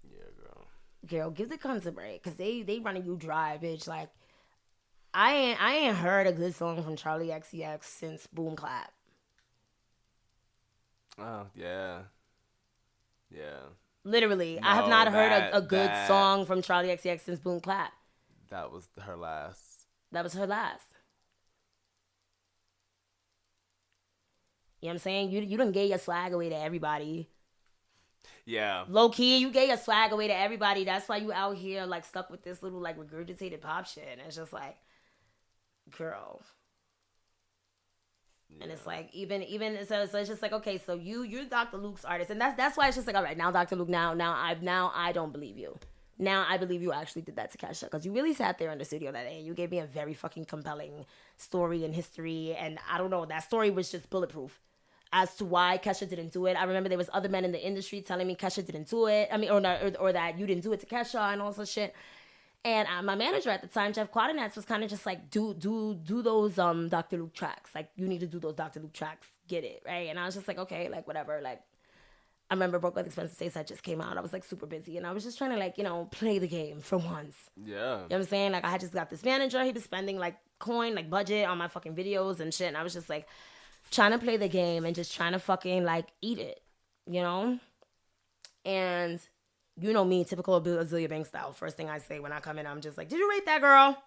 Yeah, girl. Girl, give the cunts a break, cause they running you dry, bitch. Like, I ain't heard a good song from Charlie XCX since Boom Clap. Oh, yeah. Yeah. Literally, No, I have not heard that, a good that, song from Charlie XCX since Boom Clap. That was her last. That was her last. You know what I'm saying? You done gave your swag away to everybody. Yeah. Low key, you gave your swag away to everybody. That's why you out here like stuck with this little like regurgitated pop shit. And it's just like, girl. And it's like even so it's just like, okay, so you're Dr. Luke's artist, and that's why it's just like, all right, now Dr. Luke, now I don't believe you. Now I believe you actually did that to Kesha, because you really sat there in the studio that day and you gave me a very fucking compelling story and history, and I don't know, that story was just bulletproof as to why Kesha didn't do it. I remember there was other men in the industry telling me Kesha didn't do it. I mean, or that you didn't do it to Kesha and all this shit. And my manager at the time, Jeff Quadenatz, was kind of just like, do those Dr. Luke tracks. Like, you need to do those Dr. Luke tracks. Get it, right? And I was just like, okay, like, whatever. Like, I remember Broke with Expensive Taste that just came out. I was, like, super busy. And I was just trying to, like, play the game for once. Yeah. You know what I'm saying? Like, I had just got this manager. He was spending, like, coin, like, budget on my fucking videos and shit. And I was just, like, trying to play the game and just trying to fucking, like, eat it, And... you know me, typical Azealia Banks style. First thing I say when I come in, I'm just like, did you rate that girl?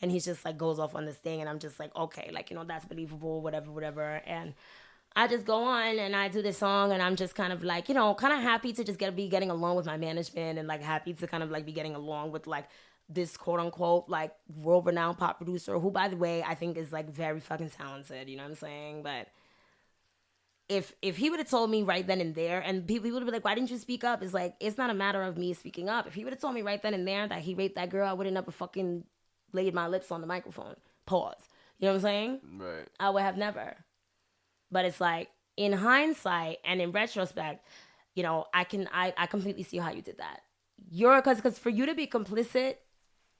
And he's just like goes off on this thing, and I'm just like, okay, like, that's believable, whatever. And I just go on and I do this song, and I'm just kind of like, kind of happy to just be getting along with my management, and like happy to kind of like be getting along with like this quote unquote like world renowned pop producer, who, by the way, I think is like very fucking talented, you know what I'm saying? But if he would have told me right then and there, and people would be like, why didn't you speak up? It's like, it's not a matter of me speaking up. If he would have told me right then and there that he raped that girl, I would have never fucking laid my lips on the microphone. Pause. You know what I'm saying? Right. I would have never. But it's like, in hindsight and in retrospect, I completely see how you did that. Because for you to be complicit,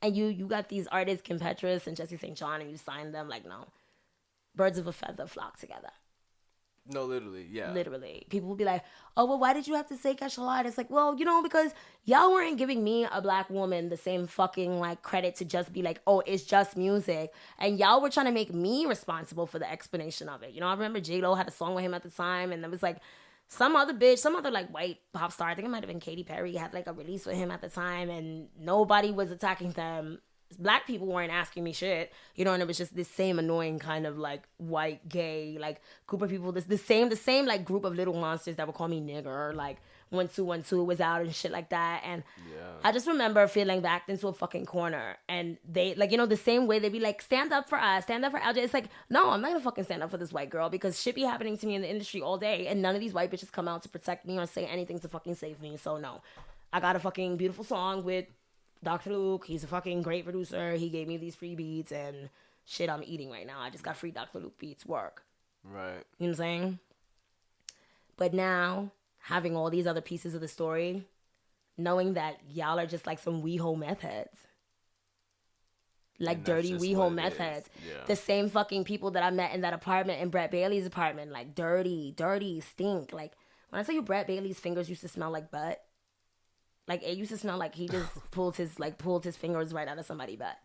and you got these artists, Kim Petras and Jesse St. John, and you signed them, like, no. Birds of a feather flock together. No, literally, yeah. Literally. People will be like, oh, well, why did you have to say Kesha Light? It's like, well, because y'all weren't giving me, a black woman, the same fucking, like, credit to just be like, oh, it's just music. And y'all were trying to make me responsible for the explanation of it. I remember J-Lo had a song with him at the time, and there was, like, some other, like, white pop star, I think it might have been Katy Perry, had, like, a release with him at the time, and nobody was attacking them. Black people weren't asking me shit, and it was just this same annoying kind of like white gay like group of people. The same like group of little monsters that would call me nigger, like 1212 was out and shit like that. And I just remember feeling backed into a fucking corner, and they like the same way they'd be like, stand up for us, stand up for LJ. It's like, no, I'm not gonna fucking stand up for this white girl, because shit be happening to me in the industry all day, and none of these white bitches come out to protect me or say anything to fucking save me. So no, I got a fucking beautiful song with Dr. Luke. He's a fucking great producer. He gave me these free beats, and shit, I'm eating right now. I just got free Dr. Luke beats. Work. Right. You know what I'm saying? But now, having all these other pieces of the story, knowing that y'all are just like some WeHo meth heads. Like dirty WeHo meth heads. Yeah. The same fucking people that I met in that apartment, in Brett Bailey's apartment. Like dirty, stink. Like, when I tell you Brett Bailey's fingers used to smell like butt, like, it used to smell like he just pulled his fingers right out of somebody's butt.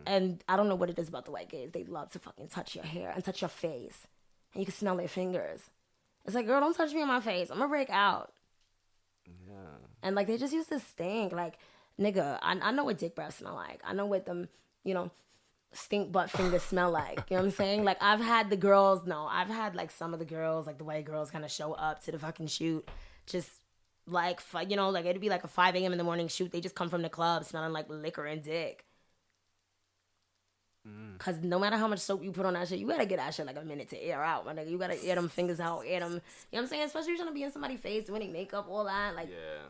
And I don't know what it is about the white gays. They love to fucking touch your hair and touch your face. And you can smell their fingers. It's like, girl, don't touch me on my face. I'm gonna break out. Yeah. And, like, they just used to stink. Like, nigga, I know what dick breath smell like. I know what them, stink butt fingers smell like. You know what I'm saying? Like, I've had, like, some of the girls, like, the white girls kind of show up to the fucking shoot. Just... like, like, it'd be like a 5 a.m. in the morning shoot. They just come from the club smelling like liquor and dick. Because no matter how much soap you put on that shit, you gotta get that shit like a minute to air out, my nigga. You gotta air them fingers out, air them. You know what I'm saying? Especially if you're trying to be in somebody's face, doing their makeup, all that. Like, yeah.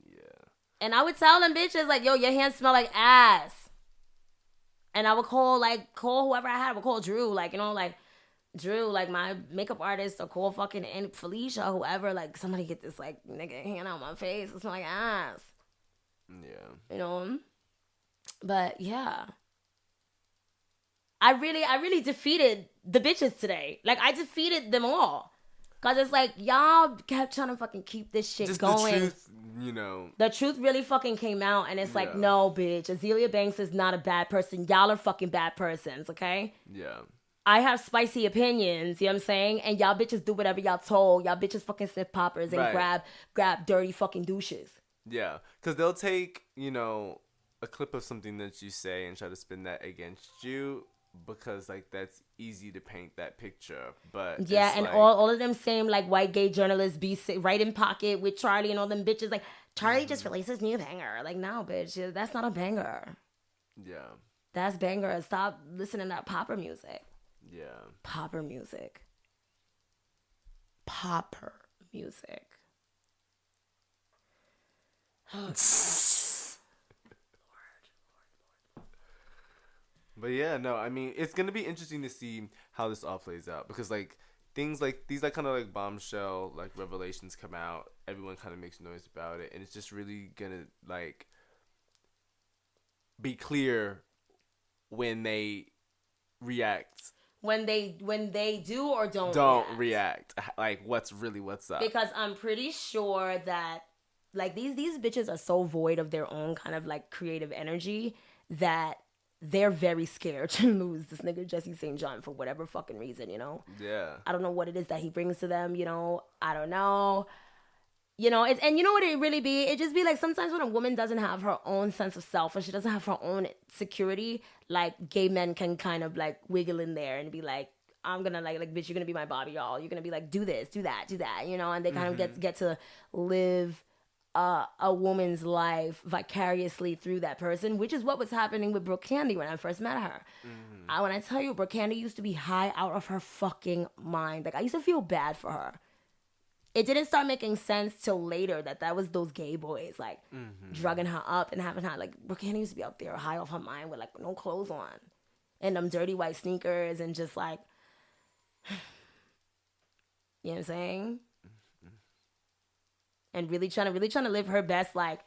Yeah. And I would tell them bitches, like, yo, your hands smell like ass. And I would call whoever I had. I would call Drew, like, like, Drew, like my makeup artist, or call fucking and Felicia, whoever, like somebody get this like nigga hand out my face. It's like ass. Yeah. You know? But yeah. I really defeated the bitches today. Like I defeated them all. Cause it's like y'all kept trying to fucking keep this shit Just going. the truth, you know. The truth really fucking came out, and it's like, Yeah. no, bitch. Azealia Banks is not a bad person. Y'all are fucking bad persons, okay? Yeah. I have spicy opinions, you know what I'm saying? And y'all bitches do whatever y'all told. Y'all bitches fucking sniff poppers and Right. grab dirty fucking douches. Yeah. Because they'll take, you know, a clip of something that you say and try to spin that against you because, like, that's easy to paint that picture. But Yeah, it's and like, all of them same like white gay journalists be right in pocket with Charlie and all them bitches. Like, Charlie just released his new banger. Like, no, bitch, that's not a banger. yeah. That's banger. Stop listening to that popper music. Yeah. Popper music. Popper music. Oh, But yeah, no, I mean, it's gonna be interesting to see how this all plays out because like things like these like kind of like bombshell like revelations come out, everyone kind of makes noise about it, and it's just really gonna like be clear when they react. when they do or Don't react. Like what's up? because I'm pretty sure that like these bitches are so void of their own kind of like creative energy that they're very scared to lose this nigga Jesse St. John for whatever fucking reason, you know? Yeah. I don't know what it is that he brings to them, you know? I don't know. You know, it's, and you know what it really be? It just be like sometimes when a woman doesn't have her own sense of self or she doesn't have her own security, like gay men can kind of like wiggle in there and be like, I'm gonna like bitch, you're gonna be my Bobby doll. You're gonna be like, do this, do that, do that, you know? And they kind of get to live a woman's life vicariously through that person, which is what was happening with Brooke Candy when I first met her. When I tell you, Brooke Candy used to be high out of her fucking mind. Like I used to feel bad for her. It didn't start making sense till later that was those gay boys like drugging her up and having her like Brooke Candy used to be out there high off her mind with like no clothes on and them dirty white sneakers and just like, you know what I'm saying? And really trying to live her best, like,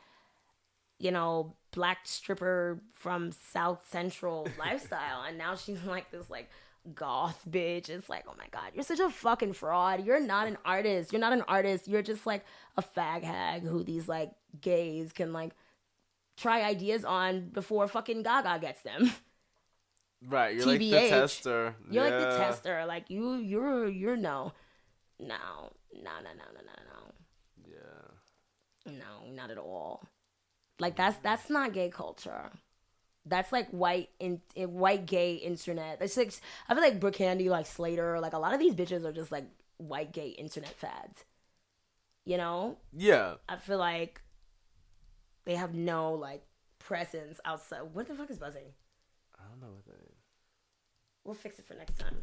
you know, black stripper from South Central lifestyle. And now she's like this, like, goth bitch. It's like, oh my God, you're such a fucking fraud. You're not an artist. You're not an artist. You're just like a fag hag who these, like, gays can, like, try ideas on before fucking Gaga gets them. Right. You're TBH. like the tester. You're like the tester. Like, you're no. No. No, not at all. Like that's not gay culture. That's like white gay internet. It's like I feel like Brooke Candy, like Slater, like a lot of these bitches are just like white gay internet fads. You know? Yeah. I feel like they have no like presence outside. What the fuck is buzzing? I don't know what that is. We'll fix it for next time.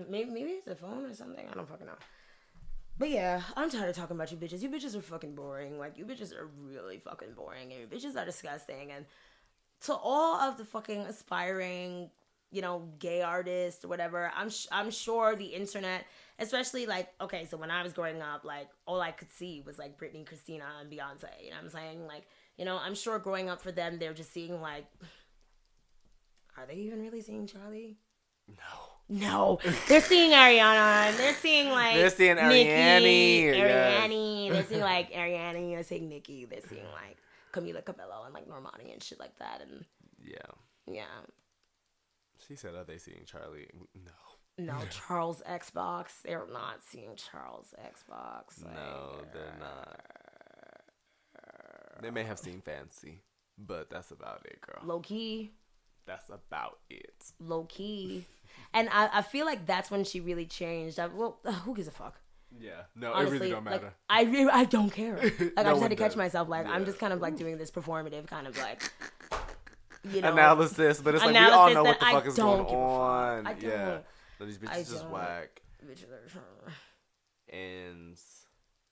Maybe it's a phone or something. I don't fucking know. But yeah, I'm tired of talking about you bitches. You bitches are fucking boring. Like, you bitches are really fucking boring. And you bitches are disgusting. And to all of the fucking aspiring, you know, gay artists or whatever, I'm sure the internet, especially like, okay, so when I was growing up, like, all I could see was like Britney, Christina, and Beyonce. You know what I'm saying? Like, you know, I'm sure growing up for them, they're just seeing like, are they even really seeing Charlie? No, they're seeing Ariana. They're seeing like Ariane. Nicki, Yes. Ariane. They're seeing like Ariane. They're seeing Nicki. They're seeing like Camila Cabello and like Normani and shit like that. And yeah. She said, "Are they seeing Charlie?" No, Charles Xbox. They're not seeing Charles Xbox. No, they're not. They may have seen Fancy, but that's about it, girl. Low key. That's about it. Low key. And I feel like that's when she really changed. Well, who gives a fuck? Yeah. No, Honestly, it really don't matter. Like, I don't care. Like, I just had to catch does. myself. Like, I'm Yeah. just kind of like doing this performative kind of like, you know, Analysis, but it's like we all know what the fuck is going on. I don't. Yeah. So these bitches I just don't. whack.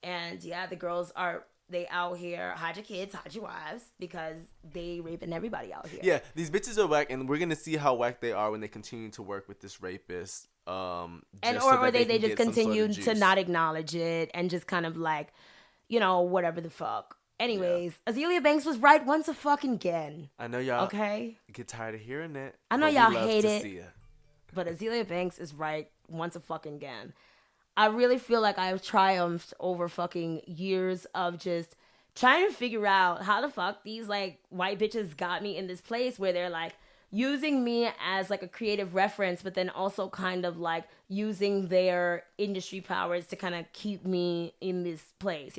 And yeah, the girls are they out here, hide your kids, hide your wives, because they raping everybody out here. Yeah, these bitches are whack, and we're gonna see how whack they are when they continue to work with this rapist. And or they just continue to not acknowledge it and just kind of like, whatever the fuck. Anyways, yeah. Azealia Banks was right once a fucking again. I know y'all get tired of hearing it. I know y'all hate it. But Azealia Banks is right once a fucking again. I really feel like I've triumphed over fucking years of just trying to figure out how the fuck these like white bitches got me in this place where they're like using me as like a creative reference, but then also kind of like using their industry powers to kind of keep me in this place,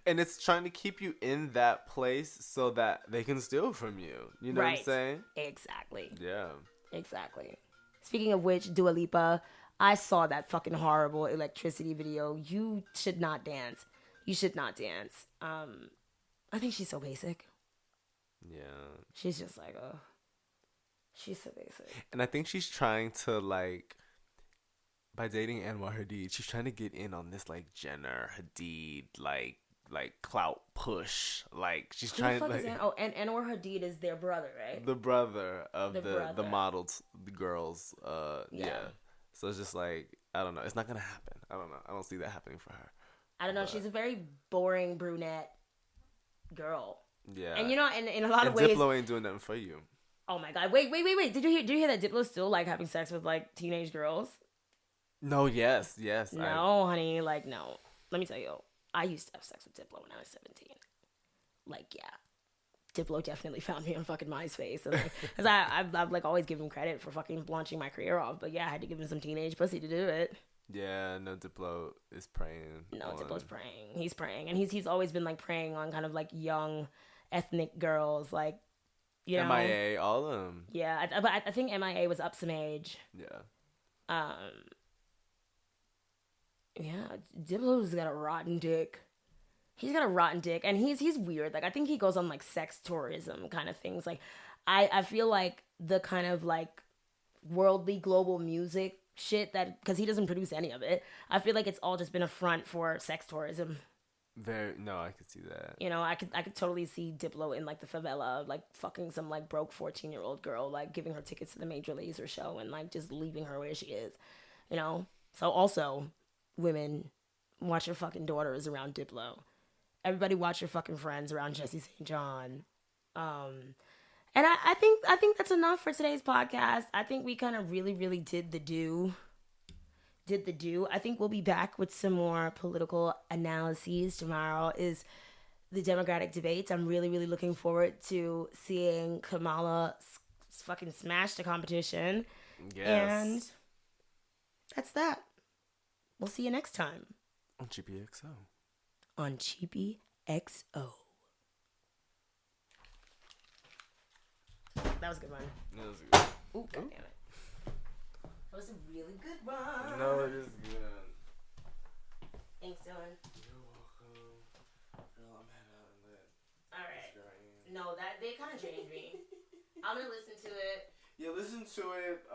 And it's trying to keep you in that place so that they can steal from you. You know what I'm saying? Exactly. Yeah. Exactly. Speaking of which, Dua Lipa, I saw that fucking horrible electricity video. You should not dance. You should not dance. I think she's so basic. Yeah. She's just like, oh. She's so basic. And I think she's trying to, like, by dating Anwar Hadid, she's trying to get in on this, like, Jenner Hadid, like clout push. Like, she's trying to, like... and Anwar Hadid is their brother, right? The brother of the modeled girls. Yeah. So it's just like, I don't know. It's not going to happen. I don't know. I don't see that happening for her. I don't know. She's a very boring brunette girl. Yeah. And, in a lot of ways... Diplo ain't doing nothing for you. Oh my God. Wait. Did you hear that Diplo's still like having sex with like teenage girls? No, yes. No, honey, like no. Let me tell you, I used to have sex with Diplo when I was 17. Like, yeah. Diplo definitely found me on fucking MySpace. Because I've like always given him credit for fucking launching my career off. But yeah, I had to give him some teenage pussy to do it. Yeah, no, Diplo is preying. Diplo's preying. He's preying. And he's always been like preying on kind of like young ethnic girls, like, MIA, all of them. Yeah, but I think MIA was up some age. Yeah. Yeah, Diplo's got a rotten dick. He's got a rotten dick, and he's weird. Like, I think he goes on like sex tourism kind of things. Like, I feel like the kind of like worldly global music shit that, because he doesn't produce any of it, I feel like it's all just been a front for sex tourism. I could see that. I could totally see Diplo in like the favela, like fucking some like broke 14-year-old girl, like giving her tickets to the Major Lazer show and like just leaving her where she is, So also, women, watch your fucking daughters around Diplo. Everybody watch your fucking friends around Jesse St. John. And I think that's enough for today's podcast. I think we kind of really, really did the do. I think we'll be back with some more political analyses. Tomorrow is the Democratic debates. I'm really, really looking forward to seeing Kamala fucking smash the competition. Yes. And that's that. We'll see you next time. On Cheapy XO. On Cheapy XO. That was a good one. That was good. Ooh, God damn it. That was a really good one. No, it is good. Thanks, Dylan. You're welcome. Girl, I'm head out and lit. Alright. No, they kind of changed me. I'm gonna listen to it. Yeah, listen to it.